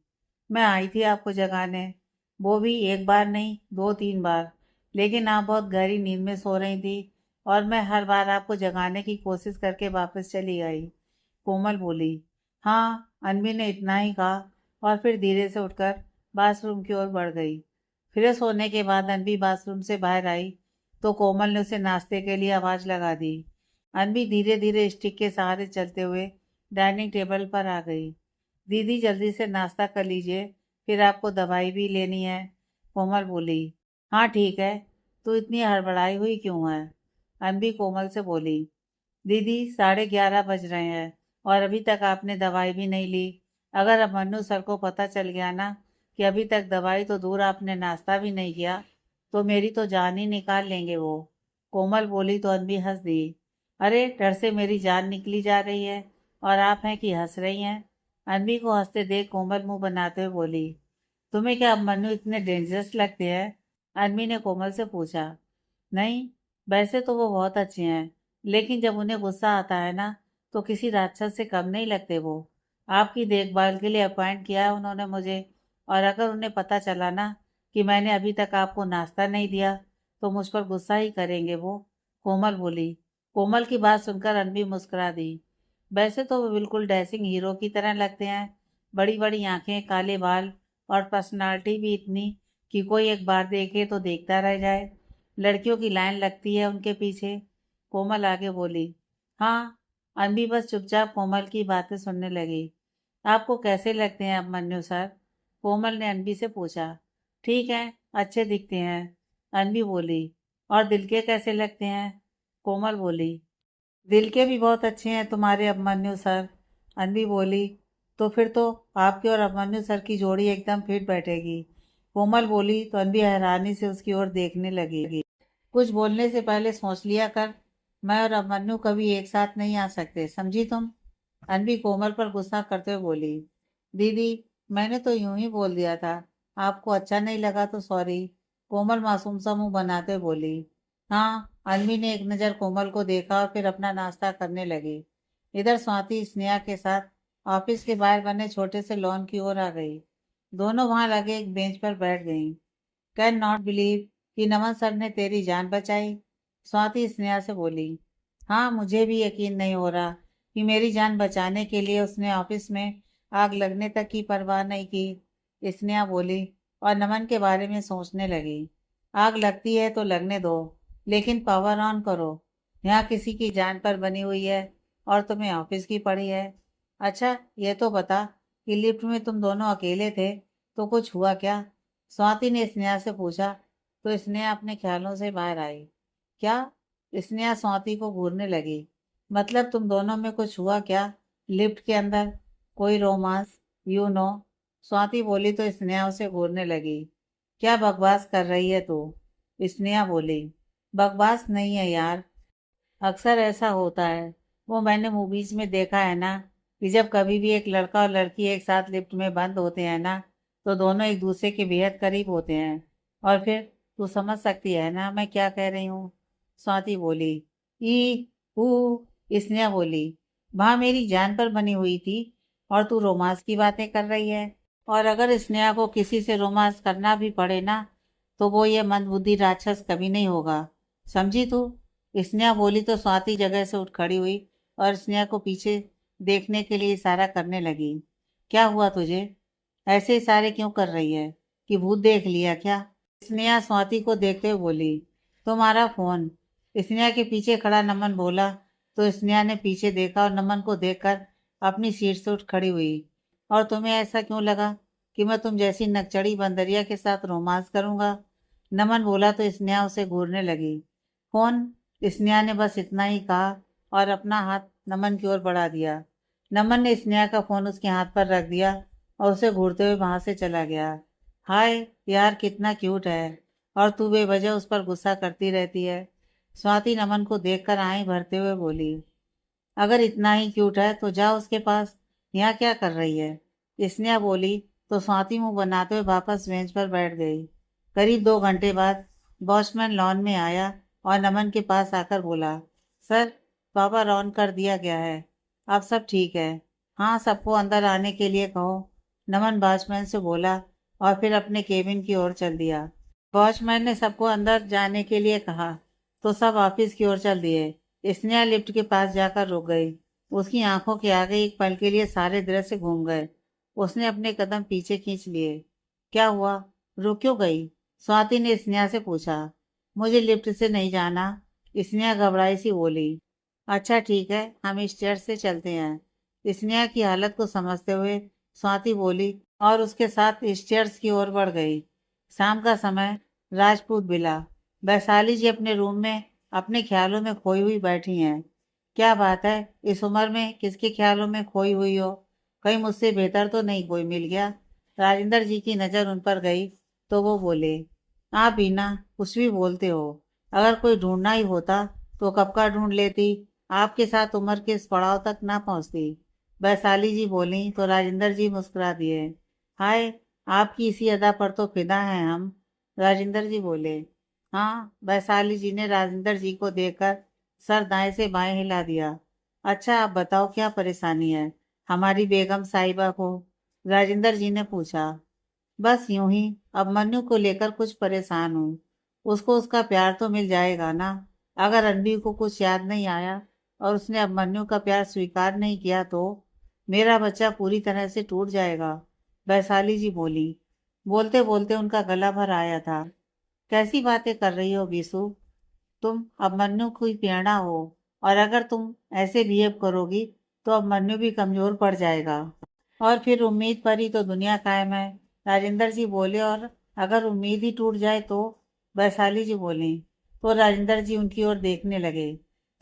मैं आई थी आपको जगाने, वो भी एक बार नहीं, दो तीन बार, लेकिन आप बहुत गहरी नींद में सो रही थी और मैं हर बार आपको जगाने की कोशिश करके वापस चली आई। कोमल बोली। हाँ, अनबी ने इतना ही कहा और फिर धीरे से उठकर बाथरूम की ओर बढ़ गई। फ्रेश होने के बाद अनबी बाथरूम से बाहर आई तो कोमल ने उसे नाश्ते के लिए आवाज़ लगा दी। अनबी धीरे धीरे स्टिक के सहारे चलते हुए डाइनिंग टेबल पर आ गई। दीदी जल्दी से नाश्ता कर लीजिए, फिर आपको दवाई भी लेनी है। कोमल बोली। हाँ ठीक है, तू इतनी हड़बड़ाई हुई क्यों है? अनबी कोमल से बोली। दीदी 11:30 बज रहे हैं और अभी तक आपने दवाई भी नहीं ली। अगर अब मन्नू सर को पता चल गया ना कि अभी तक दवाई तो दूर आपने नाश्ता भी नहीं किया, तो मेरी तो जान ही निकाल लेंगे वो। कोमल बोली तो अनबी हंस दी। अरे डर से मेरी जान निकली जा रही है और आप हैं कि हंस रही हैं? अनबी को हंसते देख कोमल मुंह बनाते हुए बोली। तुम्हें क्या अब मन्नू इतने डेंजरस लगते हैं? अनबी ने कोमल से पूछा। नहीं, वैसे तो वो बहुत अच्छे हैं, लेकिन जब उन्हें गुस्सा आता है ना तो किसी राक्षस से कम नहीं लगते वो। आपकी देखभाल के लिए अपॉइंट किया है उन्होंने मुझे, और अगर उन्हें पता चला ना कि मैंने अभी तक आपको नाश्ता नहीं दिया तो मुझ पर गुस्सा ही करेंगे वो। कोमल बोली। कोमल की बात सुनकर अनबी मुस्कुरा दी। वैसे तो वो बिल्कुल डैशिंग हीरो की तरह लगते हैं, बड़ी बड़ी आंखें, काले बाल और पर्सनालिटी भी इतनी कि कोई एक बार देखे तो देखता रह जाए। लड़कियों की लाइन लगती है उनके पीछे। कोमल आगे बोली। हाँ। अनबी बस चुपचाप कोमल की बातें सुनने लगी। आपको कैसे लगते हैं अब मन्नू सर? कोमल ने अनबी से पूछा। ठीक है, अच्छे दिखते हैं। अनबी बोली। और दिल के कैसे लगते हैं? कोमल बोली। दिल के भी बहुत अच्छे हैं तुम्हारे अभिमन्यु सर। अनबी बोली। तो फिर तो आपकी और अभिमन्यु सर की जोड़ी एकदम फिट बैठेगी। कोमल बोली तो अनबी हैरानी से उसकी ओर देखने लगी। कुछ बोलने से पहले सोच लिया कर, मैं और अभिमन्यु कभी एक साथ नहीं आ सकते, समझी तुम? अनबी कोमल पर गुस्सा करते हुए बोली। दीदी, मैंने तो यूं ही बोल दिया था, आपको अच्छा नहीं लगा तो सॉरी। कोमल मासूम सा मुंह बनाते हुए बोली। हाँ। अनबी ने एक नज़र कोमल को देखा और फिर अपना नाश्ता करने लगी। इधर स्वाति स्नेहा के साथ ऑफिस के बाहर बने छोटे से लॉन की ओर आ गई। दोनों वहां लगे एक बेंच पर बैठ गईं। कैन नॉट बिलीव कि नमन सर ने तेरी जान बचाई, स्वाति स्नेहा से बोली। हाँ, मुझे भी यकीन नहीं हो रहा कि मेरी जान बचाने के लिए उसने ऑफिस में आग लगने तक की परवाह नहीं की, स्नेहा बोली और नमन के बारे में सोचने लगी। आग लगती है तो लगने दो, लेकिन पावर ऑन करो। यहाँ किसी की जान पर बनी हुई है और तुम्हें ऑफिस की पड़ी है। अच्छा, ये तो बता कि लिफ्ट में तुम दोनों अकेले थे तो कुछ हुआ क्या? स्वाति ने स्नेहा से पूछा तो स्नेहा अपने ख्यालों से बाहर आई। क्या? स्नेहा स्वाति को घूरने लगी। मतलब तुम दोनों में कुछ हुआ क्या? लिफ्ट के अंदर कोई रोमांस? You know. स्वाति बोली तो स्नेहा उसे घूरने लगी। क्या बकवास कर रही है तू? स्नेहा बोली। बकवास नहीं है यार, अक्सर ऐसा होता है। वो मैंने मूवीज में देखा है ना कि जब कभी भी एक लड़का और लड़की एक साथ लिफ्ट में बंद होते हैं ना तो दोनों एक दूसरे के बेहद करीब होते हैं। और फिर तू समझ सकती है ना मैं क्या कह रही हूँ? स्वाति बोली। ई ऊ स्नेहा बोली। वहां मेरी जान पर बनी हुई थी और तू रोमांस की बातें कर रही है। और अगर स्नेहा को किसी से रोमांस करना भी पड़े ना तो वो ये मंदबुद्धि राक्षस कभी नहीं होगा, समझी तू? स्नेहा बोली तो स्वाति जगह से उठ खड़ी हुई और स्नेहा को पीछे देखने के लिए इशारा करने लगी। क्या हुआ तुझे? ऐसे इशारे क्यों कर रही है? कि भूत देख लिया क्या? स्नेहा स्वाति को देखते हुए बोली। तुम्हारा फोन। स्नेहा के पीछे खड़ा नमन बोला तो स्नेहा ने पीछे देखा और नमन को देखकर अपनी सीट से उठ खड़ी हुई। और तुम्हें ऐसा क्यों लगा कि मैं तुम जैसी नकचड़ी बंदरिया के साथ रोमांस करूंगा? नमन बोला तो स्नेहा उसे घूरने लगी। फोन। स्नेहा ने बस इतना ही कहा और अपना हाथ नमन की ओर बढ़ा दिया। नमन ने स्नेहा का फोन उसके हाथ पर रख दिया और उसे घूरते हुए वहां से चला गया। हाय यार, कितना क्यूट है, और तू बेवजह उस पर गुस्सा करती रहती है। स्वाति नमन को देखकर आंखें भरते हुए बोली। अगर इतना ही क्यूट है तो जा उसके पास, यहाँ क्या कर रही है? स्नेहा बोली तो स्वाति मुंह बनाते हुए वापस बेंच पर बैठ गई। करीब 2 घंटे बाद वॉचमैन लॉन में आया और नमन के पास आकर बोला, सर, पावर ऑन कर दिया गया है, अब सब ठीक है। हाँ, सबको अंदर आने के लिए कहो, नमन वॉचमैन से बोला और फिर अपने केबिन की ओर चल दिया। वॉचमैन ने सबको अंदर जाने के लिए कहा तो सब ऑफिस की ओर चल दिए। स्नेहा लिफ्ट के पास जाकर रुक गई। उसकी आंखों के आगे एक पल के लिए सारे दृश्य घूम गए। उसने अपने कदम पीछे खींच लिए। क्या हुआ, रुक क्यों गई? स्वाति ने स्नेहा से पूछा। मुझे लिफ्ट से नहीं जाना, स्नेहा घबराई सी बोली। अच्छा ठीक है, हम स्टेयर से चलते हैं, स्नेहा की हालत को समझते हुए स्वाति बोली और उसके साथ स्टेयर्स की ओर बढ़ गई। शाम का समय। राजपूत बिला। वैशाली जी अपने रूम में अपने ख्यालों में खोई हुई बैठी हैं। क्या बात है, इस उम्र में किसके ख्यालों में खोई हुई हो? कहीं मुझसे बेहतर तो नहीं कोई मिल गया? राजेंद्र जी की नज़र उन पर गई तो वो बोले, आप बीना कुछ भी बोलते हो। अगर कोई ढूंढना ही होता तो कब का ढूंढ लेती, आपके साथ उम्र के इस पड़ाव तक ना पहुंचती। वैशाली जी बोली तो राजेंद्र जी मुस्कुरा दिए। हाय, आपकी इसी अदा पर तो फिदा हैं हम। राजेंद्र जी बोले। हाँ, वैशाली जी ने राजेंद्र जी को देखकर सर दाएं से बाएं हिला दिया। अच्छा, आप बताओ क्या परेशानी है हमारी बेगम साहिबा को? राजेंद्र जी ने पूछा। बस यूं ही, अब मन्नू को लेकर कुछ परेशान हूँ। उसको उसका प्यार तो मिल जाएगा ना? अगर रणबीर को कुछ याद नहीं आया और उसने अब मन्नू का प्यार स्वीकार नहीं किया तो मेरा बच्चा पूरी तरह से टूट जाएगा। वैशाली जी बोली। बोलते बोलते उनका गला भर आया था। कैसी बातें कर रही हो बीसू? तुम अब मन्नू की प्रेरणा हो, और अगर तुम ऐसे बिहेव करोगी तो अब मन्नू भी कमजोर पड़ जाएगा और फिर उम्मीद पर ही तो दुनिया कायम है। राजेंद्र जी बोले। और अगर उम्मीद ही टूट जाए तो? वैशाली जी बोली। तो राजेंद्र जी उनकी ओर देखने लगे।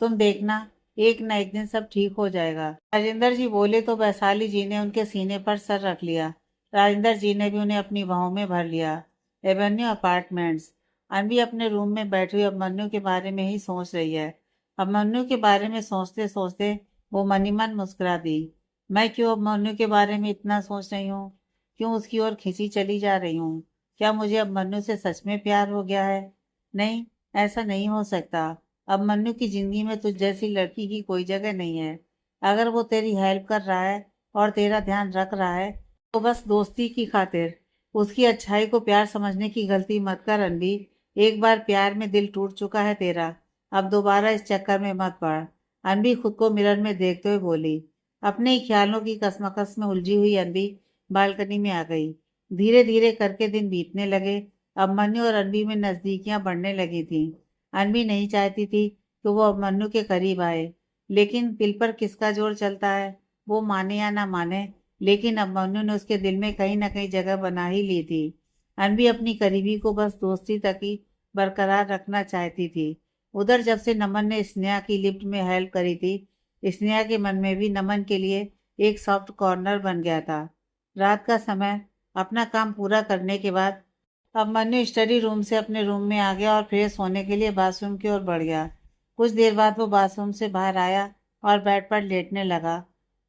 तुम देखना, एक न एक दिन सब ठीक हो जाएगा। राजेंद्र जी बोले तो वैशाली जी ने उनके सीने पर सर रख लिया। राजेंद्र जी ने भी उन्हें अपनी बाहों में भर लिया। Avenue apartments. अनवी अपने रूम में बैठी हुई अब मन्नू के बारे में ही सोच रही है। अब मन्नू के बारे में सोचते सोचते वो मनी मन मुस्कुरा दी। मैं क्यों अब मन्नू के बारे में इतना सोच रही हूँ? क्यों उसकी ओर खींची चली जा रही हूँ? क्या मुझे अब मन्नू से सच में प्यार हो गया है? नहीं, ऐसा नहीं हो सकता। अब मन्नू की जिंदगी में तुझ जैसी लड़की की कोई जगह नहीं है। अगर वो तेरी हेल्प कर रहा है और तेरा ध्यान रख रहा है तो बस दोस्ती की खातिर। उसकी अच्छाई को प्यार समझने की गलती मत कर अनवी। एक बार प्यार में दिल टूट चुका है तेरा, अब दोबारा इस चक्कर में मत पड़। अनवी खुद को मिरर में देखते हुए बोली। अपने ही ख्यालों की कसमकस में उलझी हुई अनवी बालकनी में आ गई। धीरे धीरे करके दिन बीतने लगे। अब मन्नू और अनवी में नजदीकियां बढ़ने लगी थीं। अनवी नहीं चाहती थी कि वो अब मन्नू के करीब आए, लेकिन दिल पर किसका जोर चलता है, वो माने या ना माने, लेकिन अब मन्नू ने उसके दिल में कहीं ना कहीं जगह बना ही ली थी। अनवी अपनी करीबी को बस दोस्ती तक ही बरकरार रखना चाहती थी। उधर जब से नमन ने स्नेहा की लिफ्ट में हेल्प करी थी, स्नेहा के मन में भी नमन के लिए एक सॉफ्ट कॉर्नर बन गया था। रात का समय। अपना काम पूरा करने के बाद अब मन्नू स्टडी रूम से अपने रूम में आ गया और फ्रेश होने के लिए बाथरूम की ओर बढ़ गया। कुछ देर बाद वो बाथरूम से बाहर आया और बेड पर लेटने लगा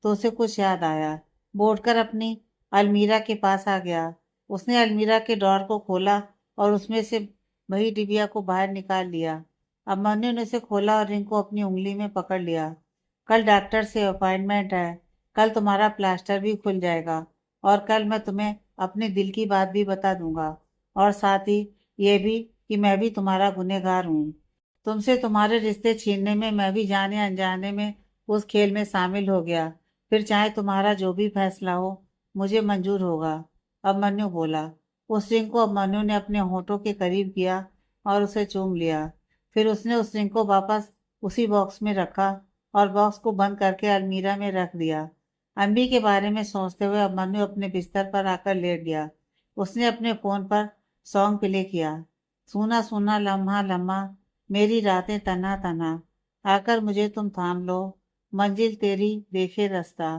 तो उसे कुछ याद आया। वो उठकर अपनी अलमीरा के पास आ गया। उसने अलमीरा के ड्रॉर को खोला और उसमें से वही डिबिया को बाहर निकाल लिया। अब मन्नू ने उसे खोला और रिंग को अपनी उंगली में पकड़ लिया। कल डॉक्टर से अपॉइंटमेंट है। कल तुम्हारा प्लास्टर भी खुल जाएगा और कल मैं तुम्हें अपने दिल की बात भी बता दूंगा, और साथ ही ये भी कि मैं भी तुम्हारा गुनहगार हूँ। तुमसे तुम्हारे रिश्ते छीनने में मैं भी जाने अनजाने में उस खेल में शामिल हो गया। फिर चाहे तुम्हारा जो भी फैसला हो, मुझे मंजूर होगा। अब मन्नू बोला। उस रिंग को अब मन्नू ने अपने होठों के करीब किया और उसे चूम लिया। फिर उसने उस रिंग को वापस उसी बॉक्स में रखा और बॉक्स को बंद करके अलमीरा में रख दिया। अम्बी के बारे में सोचते हुए अब मन्नू अपने बिस्तर पर आकर लेट गया। उसने अपने फोन पर सॉन्ग प्ले किया। सुना सुना लम्हा लम्हा, मेरी रातें तना तना, आकर मुझे तुम थाम लो, मंजिल तेरी देखे रास्ता।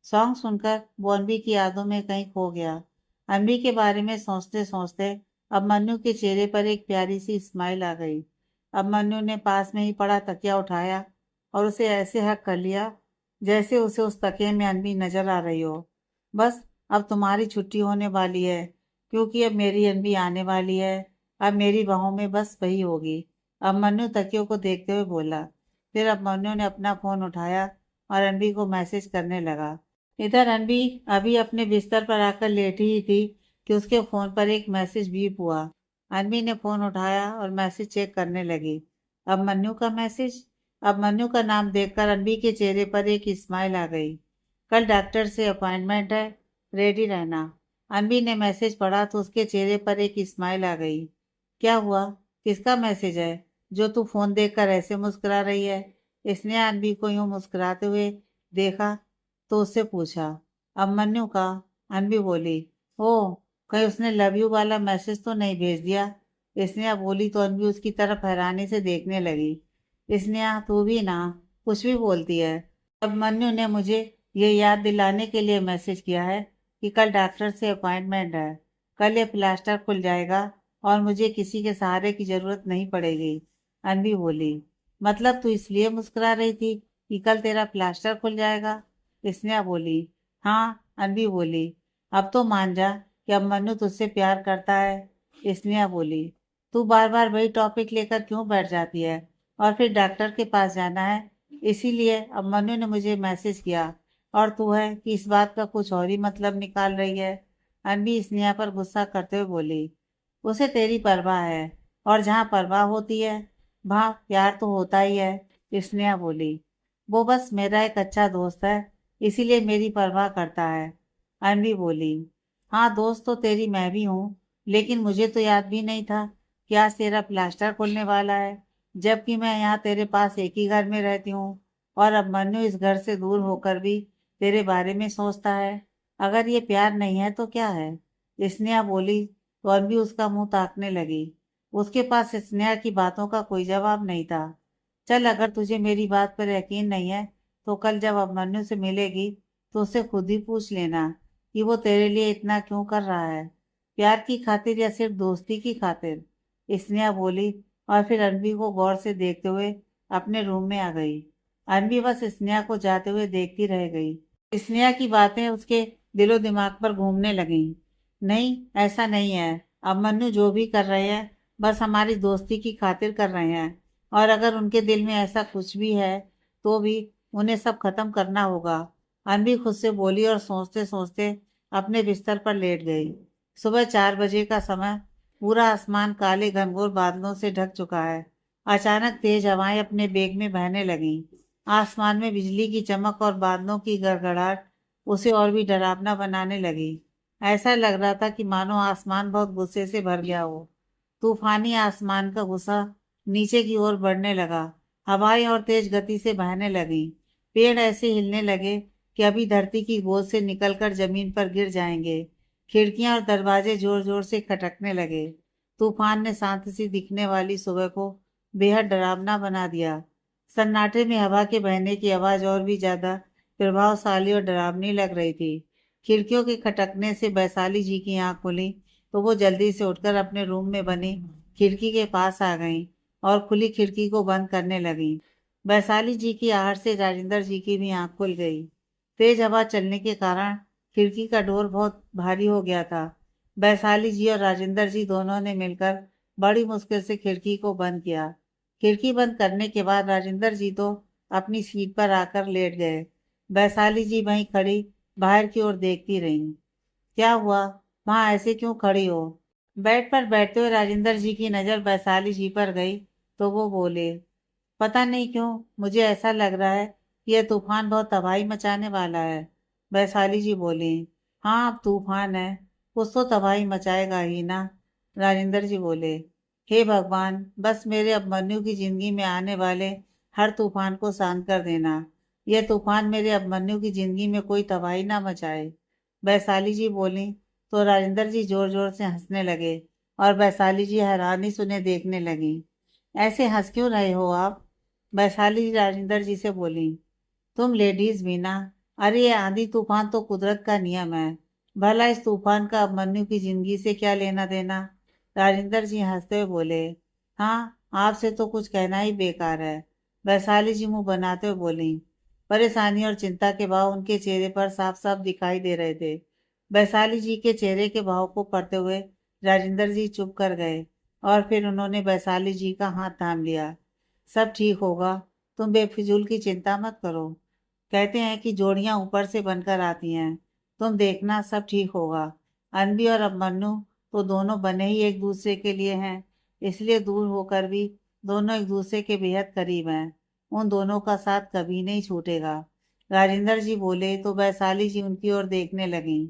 सॉन्ग सुनकर वो अनवी की यादों में कहीं खो गया। अनवी के बारे में सोचते सोचते अब मन्नू के चेहरे पर एक प्यारी सी स्माइल आ गई। अब मन्नू ने पास में ही पड़ा तकिया उठाया और उसे ऐसे हक कर लिया जैसे उसे उस तकिए में अनवी नजर आ रही हो। बस, अब तुम्हारी छुट्टी होने वाली है, क्योंकि अब मेरी अनवी आने वाली है। अब मेरी बाहों में बस वही होगी। अभिमन्यु तकियों को देखते हुए बोला। फिर अभिमन्यु ने अपना फोन उठाया और अनबी को मैसेज करने लगा। इधर अनबी अभी अपने बिस्तर पर आकर लेटी ही थी कि उसके फोन पर एक मैसेज बीप हुआ। अनबी ने फोन उठाया और मैसेज चेक करने लगी। अभिमन्यु का मैसेज। अभिमन्यु का नाम देखकर अनबी के चेहरे पर एक स्माइल आ गई। कल डॉक्टर से अपॉइंटमेंट है, रेडी रहना। अनबी ने मैसेज पढ़ा तो उसके चेहरे पर एक स्माइल आ गई। क्या हुआ? किसका मैसेज है जो तू फोन देखकर ऐसे मुस्कुरा रही है? इसने अनबी को यूं मुस्कुराते हुए देखा तो उससे पूछा। अभिमन्यु का। अनबी बोली। ओह, कहीं उसने लव यू वाला मैसेज तो नहीं भेज दिया? स्नेहा बोली तो अनबी उसकी तरफ हैरानी से देखने लगी। स्नेहा, तू भी ना कुछ भी बोलती है। अभिमन्यु ने मुझे ये याद दिलाने के लिए मैसेज किया है कि कल डॉक्टर से अपॉइंटमेंट है। कल ये प्लास्टर खुल जाएगा और मुझे किसी के सहारे की जरूरत नहीं पड़ेगी। अनबी बोली। मतलब तू इसलिए मुस्कुरा रही थी कि कल तेरा प्लास्टर खुल जाएगा? स्नेहा बोली। हाँ। अनबी बोली। अब तो मान जा कि अभिमन्यु तुझसे प्यार करता है। स्नेहा बोली। तू बार बार वही टॉपिक लेकर क्यों बैठ जाती है? और फिर डॉक्टर के पास जाना है, इसीलिए अभिमन्यु ने मुझे मैसेज किया, और तू है कि इस बात का कुछ और ही मतलब निकाल रही है। अनबी स्नेहा पर गुस्सा करते हुए बोली। उसे तेरी परवाह है, और जहाँ परवाह होती है वहाँ प्यार तो होता ही है। स्नेहा बोली। वो बस मेरा एक अच्छा दोस्त है, इसीलिए मेरी परवाह करता है। अनबी बोली। हाँ, दोस्त तो तेरी मैं भी हूँ, लेकिन मुझे तो याद भी नहीं था कि आज तेरा प्लास्टर खुलने वाला है, जबकि मैं यहाँ तेरे पास एक ही घर में रहती हूँ, और अब मन्नू इस घर से दूर होकर भी तेरे बारे में सोचता है। अगर ये प्यार नहीं है तो क्या है? स्नेहा बोली तो अनबी उसका मुंह ताकने लगी। उसके पास स्नेहा की बातों का कोई जवाब नहीं था। चल, अगर तुझे मेरी बात पर यकीन नहीं है तो कल जब अभिमन्यु से मिलेगी तो उससे खुद ही पूछ लेना कि वो तेरे लिए इतना क्यों कर रहा है, प्यार की खातिर या सिर्फ दोस्ती की खातिर। स्नेहा बोली और फिर अनबी को गौर से देखते हुए अपने रूम में आ गई। अनबी बस स्नेहा को जाते हुए देखती रह गई। स्नेहा की बातें उसके दिलो दिमाग पर घूमने लगीं। नहीं, ऐसा नहीं है। अभिमन्यु जो भी कर रहे हैं बस हमारी दोस्ती की खातिर कर रहे हैं, और अगर उनके दिल में ऐसा कुछ भी है तो भी उन्हें सब खत्म करना होगा। अनबी खुद से बोली और सोचते सोचते अपने बिस्तर पर लेट गई। सुबह 4 बजे का समय। पूरा आसमान काले घनघोर बादलों से ढक चुका है। अचानक तेज हवाएं अपने बेग में बहने लगीं। आसमान में बिजली की चमक और बादलों की गड़गड़ाहट उसे और भी डरावना बनाने लगी। ऐसा लग रहा था कि मानो आसमान बहुत गुस्से से भर गया हो। तूफानी आसमान का गुस्सा नीचे की ओर बढ़ने लगा। हवाएं और तेज गति से बहने लगी। पेड़ ऐसे हिलने लगे कि अभी धरती की गोद से निकलकर जमीन पर गिर जाएंगे। खिड़कियां और दरवाजे जोर जोर से खटकने लगे। तूफान ने शांत सी दिखने वाली सुबह को बेहद डरावना बना दिया। सन्नाटे में हवा के बहने की आवाज और भी ज्यादा प्रभावशाली और डरावनी लग रही थी। खिड़कियों के खटकने से वैशाली जी की आंख खुली तो वो जल्दी से उठकर अपने रूम में बनी खिड़की के पास आ गईं और खुली खिड़की को बंद करने लगीं। वैशाली जी की आहट से राजेंद्र जी की भी आंख खुल गई। तेज हवा चलने के कारण खिड़की का डोर बहुत भारी हो गया था। वैशाली जी और राजेंद्र जी दोनों ने मिलकर बड़ी मुश्किल से खिड़की को बंद किया। खिड़की बंद करने के बाद राजेंद्र जी तो अपनी सीट पर आकर लेट गए। वैशाली जी वहीं खड़ी बाहर की ओर देखती रहीं। क्या हुआ? वहां ऐसे क्यों खड़ी हो? बेड पर बैठते हुए राजेंद्र जी की नजर वैशाली जी पर गई तो वो बोले। पता नहीं क्यों मुझे ऐसा लग रहा है कि यह तूफान बहुत तबाही मचाने वाला है। वैशाली जी बोली। हाँ, अब तूफान है, कुछ तो तबाही मचाएगा ही ना। राजेंद्र जी बोले। हे भगवान, बस मेरे अभिमन्यु की जिंदगी में आने वाले हर तूफान को शांत कर देना। यह तूफान मेरे अभिमन्यु की जिंदगी में कोई तबाही ना मचाए। वैशाली जी बोली तो राजेंद्र जी जोर जोर से हंसने लगे, और वैशाली जी हैरानी से उन्हें देखने लगी। ऐसे हंस क्यों रहे हो आप? वैशाली राजेंद्र जी से बोली। तुम लेडीज भी ना। अरे, ये आंधी तूफान तो कुदरत का नियम है, भला इस तूफान का अभिमन्यु की जिंदगी से क्या लेना देना? राजेंद्र जी हंसते हुए बोले। हाँ, आपसे तो कुछ कहना ही बेकार है। वैशाली जी मुंह बनाते हुए बोली। परेशानी और चिंता के भाव उनके चेहरे पर साफ साफ दिखाई दे रहे थे। वैशाली जी के चेहरे के भाव को पढ़ते हुए राजेंद्र जी चुप कर गए। और फिर उन्होंने वैशाली जी का हाथ थाम लिया। सब ठीक होगा, तुम बेफिजूल की चिंता मत करो। कहते हैं कि जोड़ियां ऊपर से बनकर आती हैं। तुम देखना सब ठीक होगा। अनबी और अभिमन्यु तो दोनों बने ही एक दूसरे के लिए हैं, इसलिए दूर होकर भी दोनों एक दूसरे के बेहद करीब हैं। उन दोनों का साथ कभी नहीं छूटेगा। राजेंद्र जी बोले तो वैशाली जी उनकी ओर देखने लगी।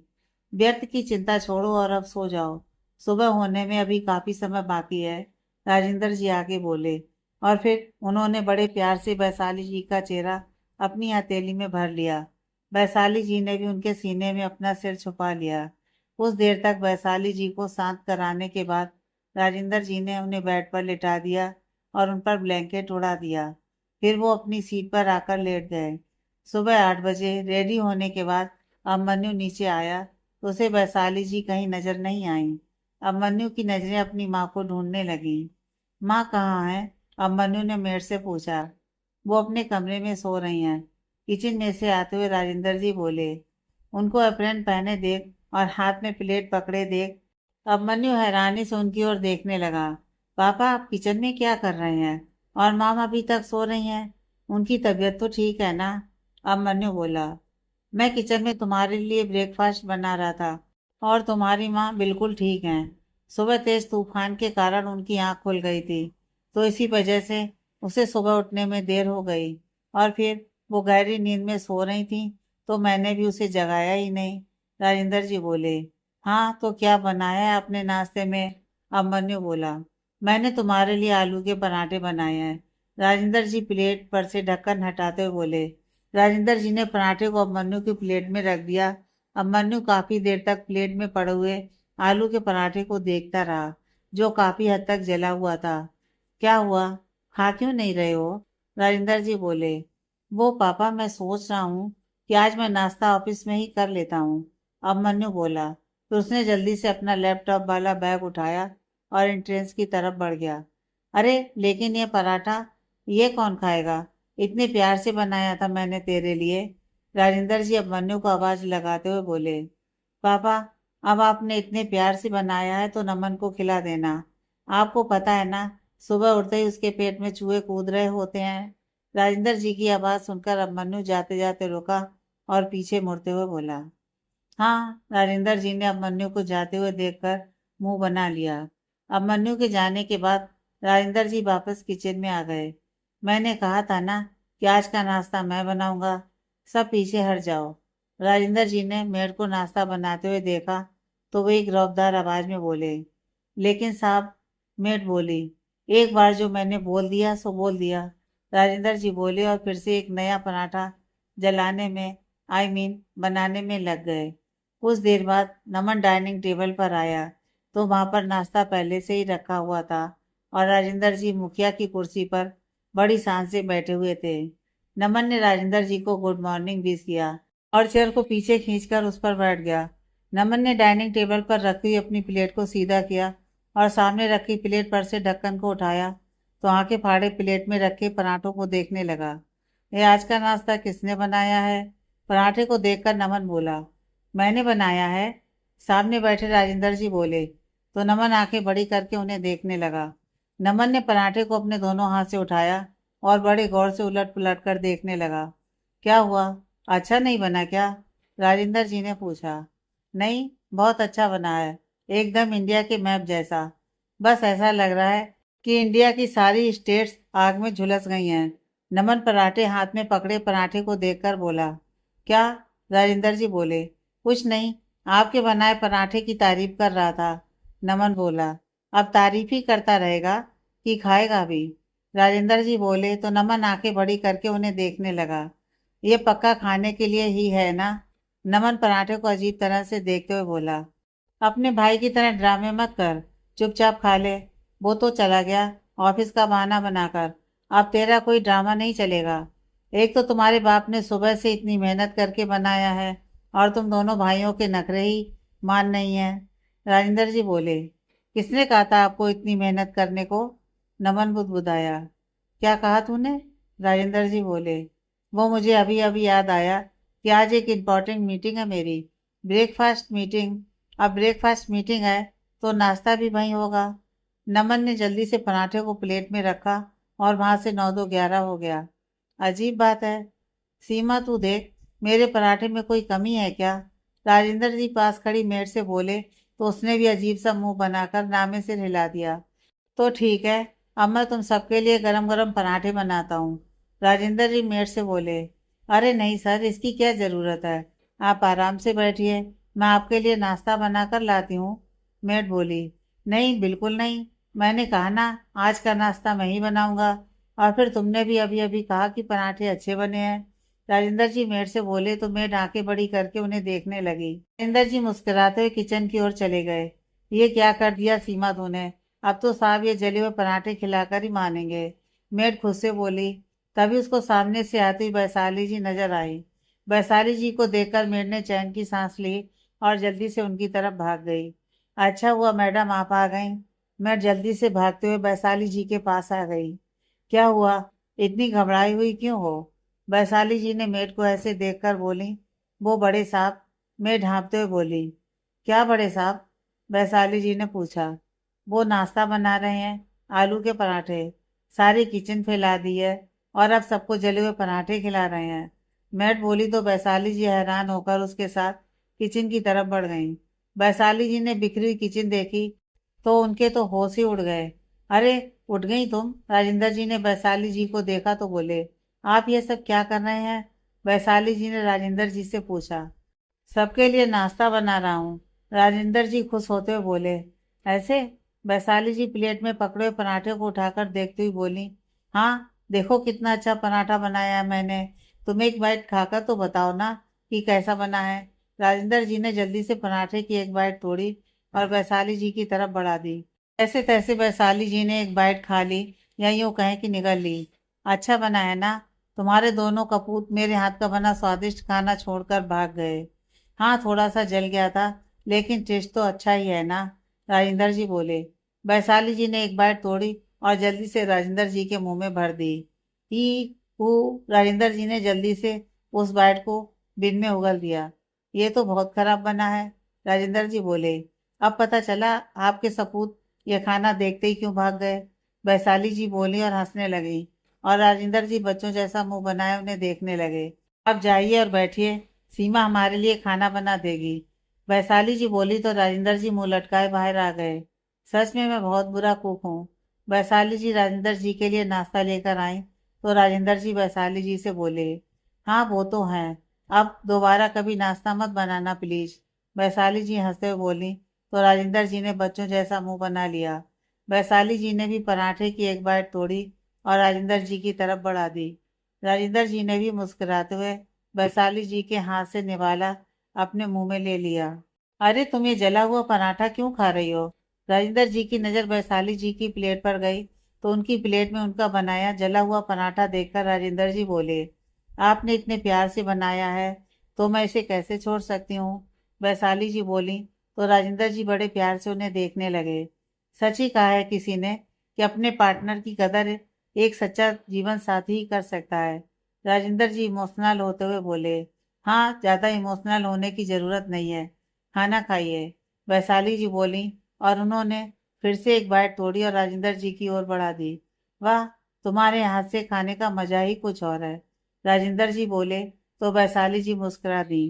व्यर्थ की चिंता छोड़ो और अब सो जाओ, सुबह होने में अभी काफी समय बाकी है। राजेंद्र जी आगे बोले और फिर उन्होंने बड़े प्यार से वैशाली जी का चेहरा अपनी हथेली में भर लिया। वैशाली जी ने भी उनके सीने में अपना सिर छुपा लिया। कुछ देर तक वैशाली जी को शांत कराने के बाद राजेंद्र जी ने उन्हें बेड पर लिटा दिया और उन पर ब्लैंकेट उड़ा दिया। फिर वो अपनी सीट पर आकर लेट गए। सुबह 8 बजे रेडी होने के बाद अभिमन्यु नीचे आया तो उसे वैशाली जी कहीं नजर नहीं आई। अभिमन्यु की नजरें अपनी माँ को ढूंढने लगी। माँ कहाँ है? अभिमन्यु ने मेड से पूछा। वो अपने कमरे में सो रही हैं। किचन में से आते हुए राजेंद्र जी बोले। उनको अप्रैन पहने देख और हाथ में प्लेट पकड़े देख। अभिमन्यु हैरानी से उनकी ओर देखने लगा। पापा, आप किचन में क्या कर रहे हैं? और माम अभी तक सो रही हैं? उनकी तबीयत तो ठीक है ना? अभिमन्यु बोला। मैं किचन में तुम्हारे लिए ब्रेकफास्ट बना रहा था और तुम्हारी माँ बिल्कुल ठीक हैं। सुबह तेज तूफान के कारण उनकी आंख खुल गई थी, तो इसी वजह से उसे सुबह उठने में देर हो गई। और फिर वो गहरी नींद में सो रही थी, तो मैंने भी उसे जगाया ही नहीं। राजेंद्र जी बोले। हाँ, तो क्या बनाया है आपने नाश्ते में? अभिमन्यु बोला। मैंने तुम्हारे लिए आलू के पराठे बनाए हैं। राजेंद्र जी प्लेट पर से ढक्कन हटाते हुए बोले। राजेंद्र जी ने पराठे को अभिमन्यु की प्लेट में रख दिया। अभिमन्यु काफी देर तक प्लेट में पड़े हुए आलू के पराठे को देखता रहा, जो काफी हद तक जला हुआ था। क्या हुआ, खा क्यों नहीं रहे हो? राजेंद्र जी बोले। वो पापा, मैं सोच रहा हूँ कि आज मैं नाश्ता ऑफिस में ही कर लेता हूँ। अभिमन्यु बोला। फिर उसने जल्दी से अपना लैपटॉप वाला बैग उठाया और एंट्रेंस की तरफ बढ़ गया। अरे लेकिन ये पराठा, ये कौन खाएगा? इतने प्यार से बनाया था मैंने तेरे लिए। राजेंद्र जी अभिमन्यु को आवाज लगाते हुए बोले। पापा, अब आपने इतने प्यार से बनाया है तो नमन को खिला देना। आपको पता है ना, सुबह उठते ही उसके पेट में चूहे कूद रहे होते हैं। राजेंद्र जी की आवाज सुनकर अभिमन्यु जाते जाते रुका और पीछे मुड़ते हुए बोला। हाँ, राजेंद्र जी ने अभिमन्यु को जाते हुए देखकर मुंह बना लिया। अभिमन्यु के जाने के बाद राजेंद्र जी वापस किचन में आ गए। मैंने कहा था ना कि आज का नाश्ता मैं बनाऊंगा, सब पीछे हट जाओ। राजेंद्र जी ने मेड को नाश्ता बनाते हुए देखा तो वो एक रौबदार आवाज में बोले। लेकिन साहब, मेड बोली। एक बार जो मैंने बोल दिया सो बोल दिया। राजेंद्र जी बोले और फिर से एक नया पराठा जलाने में, बनाने में लग गए। कुछ देर बाद नमन डाइनिंग टेबल पर आया तो वहां पर नाश्ता पहले से ही रखा हुआ था और राजेंद्र जी मुखिया की कुर्सी पर बड़ी शान से बैठे हुए थे। नमन ने राजेंद्र जी को गुड मॉर्निंग विश किया और चेयर को पीछे खींचकर उस पर बैठ गया। नमन ने डाइनिंग टेबल पर रखी हुई अपनी प्लेट को सीधा किया और सामने रखी प्लेट पर से ढक्कन को उठाया तो आंखें फाड़े प्लेट में रखे पराठों को देखने लगा। ये आज का नाश्ता किसने बनाया है? पराठे को देखकर नमन बोला। मैंने बनाया है, सामने बैठे राजेंद्र जी बोले। तो नमन आंखें बड़ी करके उन्हें देखने लगा। नमन ने पराठे को अपने दोनों हाथ से उठाया और बड़े गौर से उलट पुलट कर देखने लगा। क्या हुआ, अच्छा नहीं बना क्या? राजेंद्र जी ने पूछा। नहीं, बहुत अच्छा बना है, एकदम इंडिया के मैप जैसा। बस ऐसा लग रहा है कि इंडिया की सारी स्टेट्स आग में झुलस गई हैं। नमन पराठे हाथ में पकड़े पराठे को देखकर बोला। क्या? राजेंद्र जी बोले। कुछ नहीं, आपके बनाए पराठे की तारीफ कर रहा था। नमन बोला। अब तारीफ ही करता रहेगा कि खाएगा भी? राजेंद्र जी बोले तो नमन आंखें बड़ी करके उन्हें देखने लगा। ये पक्का खाने के लिए ही है ना? नमन पराठे को अजीब तरह से देखते हुए बोला। अपने भाई की तरह ड्रामे मत कर, चुपचाप खा ले। वो तो चला गया ऑफिस का बहाना बनाकर, अब तेरा कोई ड्रामा नहीं चलेगा। एक तो तुम्हारे बाप ने सुबह से इतनी मेहनत करके बनाया है और तुम दोनों भाइयों के नखरे ही मान नहीं है। राजेंद्र जी बोले। किसने कहा था आपको इतनी मेहनत करने को? नमन बुदबुदाया। क्या कहा तूने? राजेंद्र जी बोले। वो मुझे अभी अभी याद आया कि आज एक इम्पोर्टेंट मीटिंग है मेरी, ब्रेकफास्ट मीटिंग। अब ब्रेकफास्ट मीटिंग है तो नाश्ता भी वहीं होगा। नमन ने जल्दी से पराठे को प्लेट में रखा और वहां से 9 2 11 हो गया। अजीब बात है, सीमा तू देख, मेरे पराठे में कोई कमी है क्या? राजेंद्र जी पास खड़ी मेड से बोले तो उसने भी अजीब सा मुंह बनाकर नामे सिर हिला दिया। तो ठीक है, अब मैं तुम सबके लिए गरम गरम पराठे बनाता हूँ। राजेंद्र जी मेड से बोले। अरे नहीं सर, इसकी क्या ज़रूरत है, आप आराम से बैठिए, मैं आपके लिए नाश्ता बनाकर लाती हूँ। मेड बोली। नहीं बिल्कुल नहीं, मैंने कहा ना, आज का नाश्ता मैं ही बनाऊंगा। और फिर तुमने भी अभी अभी कहा कि पराठे अच्छे बने हैं। राजेंद्र जी मेड से बोले तो मेड आंखें बड़ी करके उन्हें देखने लगी। राजेंद्र जी मुस्कुराते हुए किचन की ओर चले गए। ये क्या कर दिया सीमा तूने, अब तो साहब ये जले हुए पराठे खिलाकर ही मानेंगे। मेड खुद से बोली। तभी उसको सामने से आती हुई वैशाली जी नजर आई। वैशाली जी को देखकर मेड ने चैन की सांस ली और जल्दी से उनकी तरफ भाग गई। अच्छा हुआ मैडम आप आ गई। मैं जल्दी से भागते हुए वैशाली जी के पास आ गई। क्या हुआ, इतनी घबराई हुई क्यों हो? वैशाली जी ने मेड को ऐसे देखकर बोली। वो बड़े साहब, मेड ढांपते हुए बोली। क्या बड़े साहब? वैशाली जी ने पूछा। वो नाश्ता बना रहे हैं, आलू के पराठे। सारी किचन फैला दी है और अब सबको जले हुए पराठे खिला रहे हैं। मेड बोली तो वैशाली जी हैरान होकर उसके साथ किचन की तरफ बढ़ गईं। वैशाली जी ने बिखरी हुई किचन देखी तो उनके तो होश ही उड़ गए। अरे, उठ गई तुम? राजेंद्र जी ने वैशाली जी को देखा तो बोले। आप ये सब क्या कर रहे हैं? वैशाली जी ने राजेंद्र जी से पूछा। सबके लिए नाश्ता बना रहा हूँ, राजेंद्र जी खुश होते हुए बोले। ऐसे? वैशाली जी प्लेट में पकड़े हुए पराठे को उठाकर देखती हुई बोली। हाँ, देखो कितना अच्छा पराठा बनाया है मैंने। तुम एक बाइट खाकर तो बताओ ना कि कैसा बना है। राजेंद्र जी ने जल्दी से पराठे की एक बाइट तोड़ी और वैशाली जी की तरफ बढ़ा दी। ऐसे तैसे वैशाली जी ने एक बाइट खा ली, या यूं कहें कि निगल ली। अच्छा बना है ना? तुम्हारे दोनों कपूत मेरे हाथ का बना स्वादिष्ट खाना छोड़कर भाग गए। हाँ, थोड़ा सा जल गया था, लेकिन टेस्ट तो अच्छा ही है ना? राजेंद्र जी बोले। वैशाली जी ने एक बाइट तोड़ी और जल्दी से राजेंद्र जी के मुंह में भर दी। ही हु राजेंद्र जी ने जल्दी से उस बाइट को बिन में उगल दिया। ये तो बहुत खराब बना है, राजेंद्र जी बोले। अब पता चला आपके सपूत ये खाना देखते ही क्यों भाग गए। वैशाली जी बोली और हंसने लगी और राजेंद्र जी बच्चों जैसा मुंह बनाए उन्हें देखने लगे। अब जाइए और बैठिए, सीमा हमारे लिए खाना बना देगी। वैशाली जी बोली तो राजेंद्र जी मुंह लटकाए बाहर आ गए। सच में मैं बहुत बुरा कुक हूँ। वैशाली जी राजेंद्र जी के लिए नाश्ता लेकर आई तो राजेंद्र जी वैशाली जी से बोले। हाँ वो तो है, अब दोबारा कभी नाश्ता मत बनाना प्लीज। वैशाली जी हंसते हुए बोली तो राजेंद्र जी ने बच्चों जैसा मुंह बना लिया। वैशाली जी ने भी पराठे की एक बाइट तोड़ी और राजेंद्र जी की तरफ बढ़ा दी। राजेंद्र जी ने भी मुस्कुराते हुए वैशाली जी के हाथ से निवाला अपने मुंह में ले लिया। अरे, तुम ये जला हुआ पराठा क्यों खा रही हो? राजेंद्र जी की नजर वैशाली जी की प्लेट पर गई तो उनकी प्लेट में उनका बनाया जला हुआ पराठा देखकर राजेंद्र जी बोले। आपने इतने प्यार से बनाया है तो मैं इसे कैसे छोड़ सकती हूँ? वैशाली जी बोली तो राजेंद्र जी बड़े प्यार से उन्हें देखने लगे। सच ही कहा है किसी ने कि अपने पार्टनर की कदर एक सच्चा जीवन साथी ही कर सकता है। राजेंद्र जी इमोशनल होते हुए बोले। हाँ, ज्यादा इमोशनल होने की जरूरत नहीं है, खाना खाइए। वैशाली जी बोली और उन्होंने फिर से एक बाइट तोड़ी और राजेंद्र जी की ओर बढ़ा दी। वाह, तुम्हारे हाथ से खाने का मजा ही कुछ और है, राजेंद्र जी बोले तो वैशाली जी मुस्कुरा दी।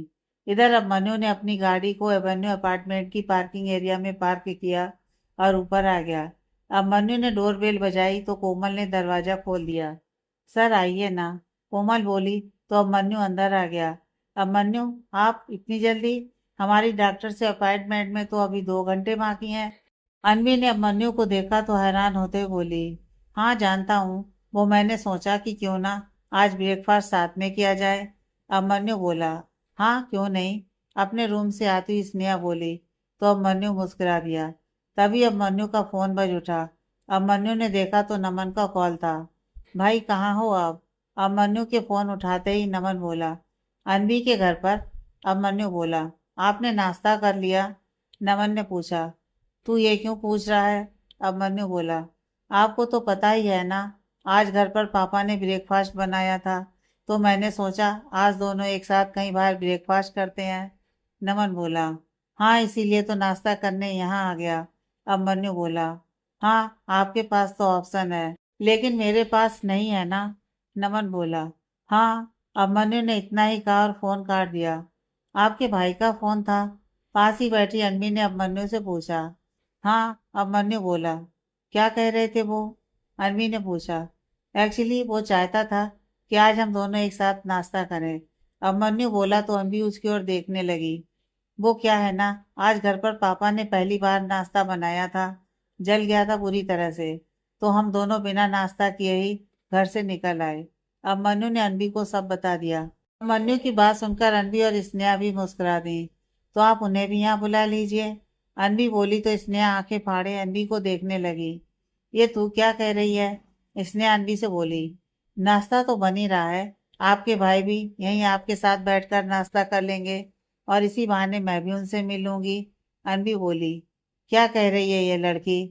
इधर अब मनु ने अपनी गाड़ी को एवेन्यू अपार्टमेंट की पार्किंग एरिया में पार्क किया और ऊपर आ गया। अब मनु ने डोरबेल बजाई तो कोमल ने दरवाजा खोल दिया। सर आइए ना, कोमल बोली तो अब मन्नू अंदर आ गया। अब मन्नू, आप इतनी जल्दी? हमारी डॉक्टर से अपॉइंटमेंट में तो अभी 2 घंटे बाकी हैं। अनवी ने अब मन्नू को देखा तो हैरान होते हुए बोली। हाँ जानता हूँ, वो मैंने सोचा कि क्यों ना आज ब्रेकफास्ट साथ में किया जाए। अब मन्नू बोला। हाँ क्यों नहीं, अपने रूम से आती हुई स्नेहा बोली तो अब मन्नू मुस्कुरा दिया। तभी अब मन्नू का फोन बज उठा। अब मन्नू ने देखा तो नमन का कॉल था। भाई कहाँ हो आप? अब मन्नू के फोन उठाते ही नमन बोला। अनवी के घर पर। अब मन्नू बोला। आपने नाश्ता कर लिया? नमन ने पूछा। तू ये क्यों पूछ रहा है? अब मन्नू बोला। आपको तो पता ही है ना, आज घर पर पापा ने ब्रेकफास्ट बनाया था तो मैंने सोचा आज दोनों एक साथ कहीं बाहर ब्रेकफास्ट करते हैं। नमन बोला। हाँ, इसीलिए तो नाश्ता करने यहाँ आ गया। अब मन्नू बोला। हाँ, आपके पास तो ऑप्शन है, लेकिन मेरे पास नहीं है ना। नमन बोला। हाँ, अभिमन्यु ने इतना ही कहा और फोन काट दिया। आपके भाई का फोन था? पास ही बैठी अनवी ने अभिमन्यु से पूछा। हाँ, अभिमन्यु बोला। क्या कह रहे थे वो? अनवी ने पूछा। एक्चुअली वो चाहता था कि आज हम दोनों एक साथ नाश्ता करें। अभिमन्यु बोला तो अनवी उसकी ओर देखने लगी। वो क्या है ना, आज घर पर पापा ने पहली बार नाश्ता बनाया था। जल गया था पूरी तरह से, तो हम दोनों बिना नाश्ता किए ही घर से निकल आए। अब मन्नू ने अनवी को सब बता दिया। मन्नू की बात सुनकर अनवी और स्नेहा भी मुस्कुरा दी। तो आप उन्हें भी यहाँ बुला लीजिए। अनवी बोली तो स्नेहा आंखें फाड़े अनवी को देखने लगी। ये तू क्या कह रही है? स्नेहा अनवी से बोली। नाश्ता तो बन ही रहा है, आपके भाई भी यहीं आपके साथ बैठकर नाश्ता कर लेंगे और इसी बहाने मैं भी उनसे मिल लूंगी। अनवी बोली। क्या कह रही है ये लड़की?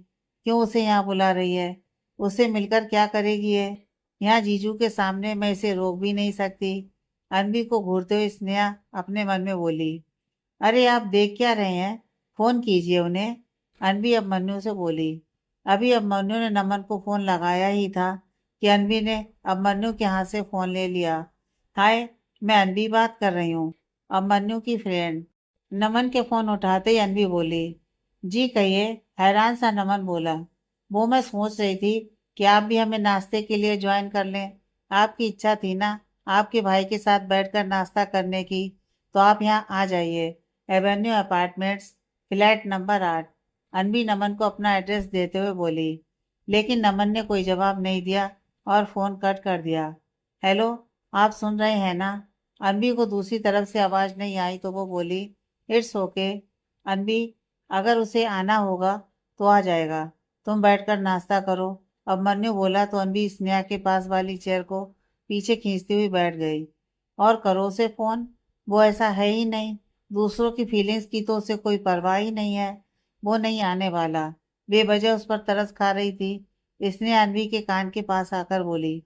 क्यों उसे यहाँ बुला रही है? उससे मिलकर क्या करेगी ये? यहाँ जीजू के सामने मैं इसे रोक भी नहीं सकती। अनवी को घूरते हुए स्नेहा अपने मन में बोली। अरे आप देख क्या रहे हैं, फोन कीजिए उन्हें। अनवी अभिमन्यु से बोली। अभी अभिमन्यु ने नमन को फोन लगाया ही था कि अनवी ने अभिमन्यु के हाथ से फोन ले लिया। हाय, मैं अनवी बात कर रही हूँ, अभिमन्यु की फ्रेंड। नमन के फोन उठाते ही अनवी बोली। जी कहिए। हैरान सा नमन बोला। वो मैं सोच रही थी कि आप भी हमें नाश्ते के लिए ज्वाइन कर लें। आपकी इच्छा थी ना आपके भाई के साथ बैठकर नाश्ता करने की, तो आप यहाँ आ जाइए। Avenue apartments, flat number 8। अनवी नमन को अपना एड्रेस देते हुए बोली। लेकिन नमन ने कोई जवाब नहीं दिया और फोन कट कर दिया। हेलो, आप सुन रहे हैं ना? अनवी को दूसरी तरफ से आवाज नहीं आई तो वो बोली। इट्स ओके अनवी, अगर उसे आना होगा तो आ जाएगा। तुम बैठकर नाश्ता करो। अब मन्नू बोला तो अनवी स्नेहा के पास वाली चेयर को पीछे खींचती हुई बैठ गई। और करो उसे फोन, वो ऐसा है ही नहीं। दूसरों की फीलिंग्स की तो उसे कोई परवाह ही नहीं है। वो नहीं आने वाला। बेवजह उस पर तरस खा रही थी। इसने अनवी के कान के पास आकर बोली।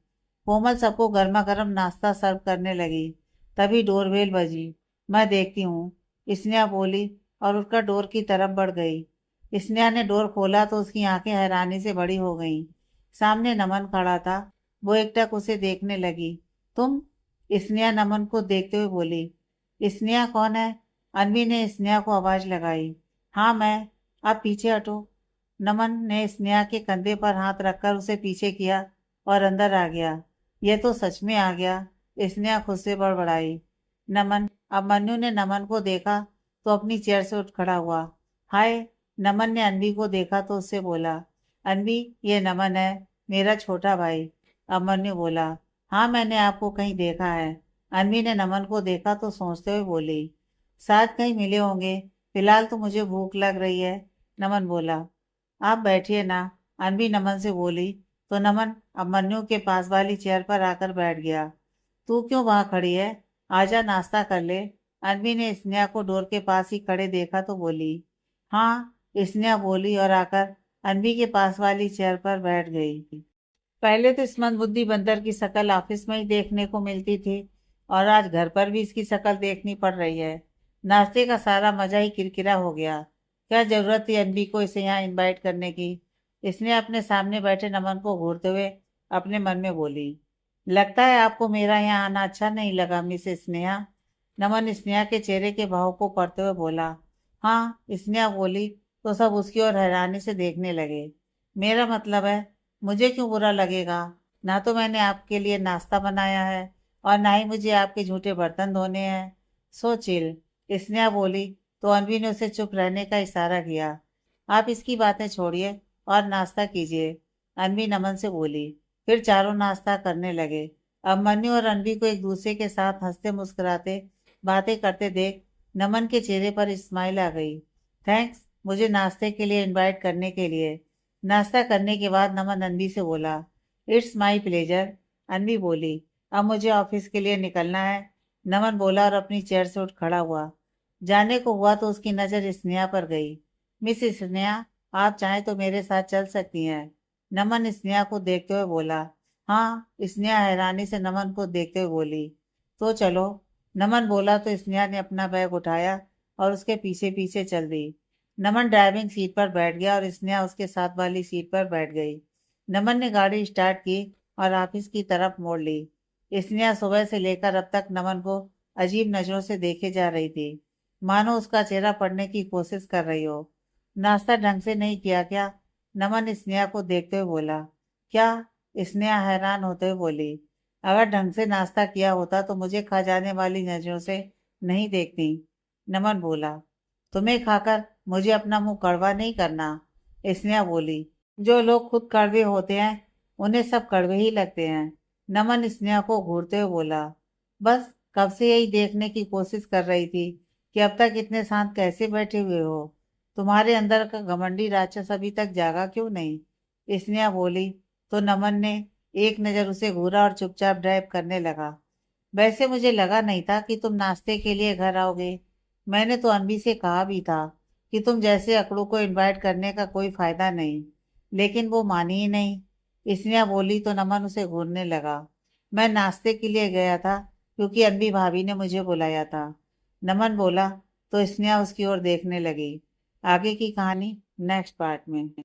कोमल सबको गर्मा गर्म नाश्ता सर्व करने लगी। तभी डोरबेल बजी। मैं देखती हूँ, स्नेहा बोली और उठकर डोर की तरफ बढ़ गई। स्नेहा ने डोर खोला तो उसकी आंखें हैरानी से बड़ी हो गईं। सामने नमन खड़ा था। वो एकटक उसे देखने लगी। तुम? स्नेहा नमन को देखते हुए बोली। स्नेहा कौन है? अनवी ने स्नेहा को आवाज लगाई। हाँ मैं। आप पीछे हटो। नमन ने स्नेहा के कंधे पर हाथ रखकर उसे पीछे किया और अंदर आ गया। यह तो सच में आ गया, स्नेहा खुद से बड़बड़ाई। नमन। अब मन्नू ने नमन को देखा तो अपनी चेयर से उठ खड़ा हुआ। हाय। नमन ने अनवी को देखा तो उससे बोला। अनवी, ये नमन है, मेरा छोटा भाई। अभिमन्यु बोला। हाँ, मैंने आपको कहीं देखा है। अनवी ने नमन को देखा तो सोचते हुए बोली। शायद कहीं मिले होंगे। फिलहाल तो मुझे भूख लग रही है। नमन बोला। आप बैठिए ना। अनवी नमन से बोली तो नमन अभिमन्यु के पास वाली चेयर पर आकर बैठ गया। तू क्यों वहां खड़ी है? आजा नाश्ता कर ले। अनवी ने स्नेहा को डोर के पास ही खड़े देखा तो बोली। हाँ, स्नेहा बोली और आकर अनवी के पास वाली चेयर पर बैठ गई। पहले तो इस मंदबुद्धि बंदर की शक्ल ऑफिस में ही देखने को मिलती थी और आज घर पर भी इसकी शक्ल देखनी पड़ रही है। नाश्ते का सारा मजा ही किरकिरा हो गया। क्या जरूरत थी अनवी को इसे यहाँ इनवाइट करने की? इसने अपने सामने बैठे नमन को घूरते हुए अपने मन में बोली। लगता है आपको मेरा यहाँ आना अच्छा नहीं लगा मिस स्नेहा। नमन स्नेहा के चेहरे के भाव को पढ़ते हुए बोला। हाँ, स्नेहा बोली तो सब उसकी ओर हैरानी से देखने लगे। मेरा मतलब है, मुझे क्यों बुरा लगेगा? ना तो मैंने आपके लिए नाश्ता बनाया है और ना ही मुझे आपके झूठे बर्तन धोने हैं। So chill. स्नेहा बोली तो अनवी ने उसे चुप रहने का इशारा किया। आप इसकी बातें छोड़िए और नाश्ता कीजिए, अनवी नमन से बोली। फिर चारों नाश्ता करने लगे। अब मन्नू और अनवी को एक दूसरे के साथ हंसते मुस्कुराते बातें करते देख नमन के चेहरे पर स्माइल आ गई। थैंक्स मुझे नाश्ते के लिए इनवाइट करने के लिए। नाश्ता करने के बाद नमन अनवी से बोला। It's my pleasure. अनवी बोली। अब मुझे ऑफिस के लिए निकलना है। नमन बोला और अपनी चेयर से उठ खड़ा हुआ। जाने को हुआ तो उसकी नज़र स्नेहा पर गई। मिस स्नेहा, आप चाहें तो मेरे साथ चल सकती हैं। नमन स्नेहा को देखते हुए बोला। हाँ। स्नेहा हैरानी से नमन को देखते हुए बोली। तो चलो। नमन बोला तो स्नेहा ने अपना बैग उठाया और उसके पीछे पीछे चल दी। नमन ड्राइविंग सीट पर बैठ गया और स्नेहा उसके साथ वाली सीट पर बैठ गई। नमन ने गाड़ी स्टार्ट की और ऑफिस की तरफ मोड़ ली। स्नेहा सुबह से लेकर अब तक नमन को अजीब नजरों से देखे जा रही थी, मानो उसका चेहरा पढ़ने की कोशिश कर रही हो। नाश्ता ढंग से नहीं किया क्या? नमन स्नेहा को देखते हुए बोला। क्या? स्नेहा हैरान होते हुए बोली। अगर ढंग से नाश्ता किया होता तो मुझे खा जाने वाली नजरों से नहीं देखती। नमन बोला। तुम्हें खाकर मुझे अपना मुंह कड़वा नहीं करना, स्नेहा बोली। जो लोग खुद कड़वे होते हैं उन्हें सब कड़वे ही लगते हैं। नमन स्नेहा को घूरते हुए बोला। बस कब से यही देखने की कोशिश कर रही थी कि अब तक इतने शांत कैसे बैठे हुए हो। तुम्हारे अंदर का घमंडी राक्षस अभी तक जागा क्यों नहीं? स्नेहा बोली तो नमन ने एक नजर उसे घूरा और चुपचाप ड्राइव करने लगा। वैसे मुझे लगा नहीं था कि तुम नाश्ते के लिए घर आओगे। मैंने तो अनबी से कहा भी था कि तुम जैसे अकड़ू को इनवाइट करने का कोई फायदा नहीं, लेकिन वो मानी ही नहीं। स्नेहा बोली तो नमन उसे घूरने लगा। मैं नाश्ते के लिए गया था क्योंकि अनबी भाभी ने मुझे बुलाया था, नमन बोला तो स्नेहा उसकी ओर देखने लगी। आगे की कहानी नेक्स्ट पार्ट में।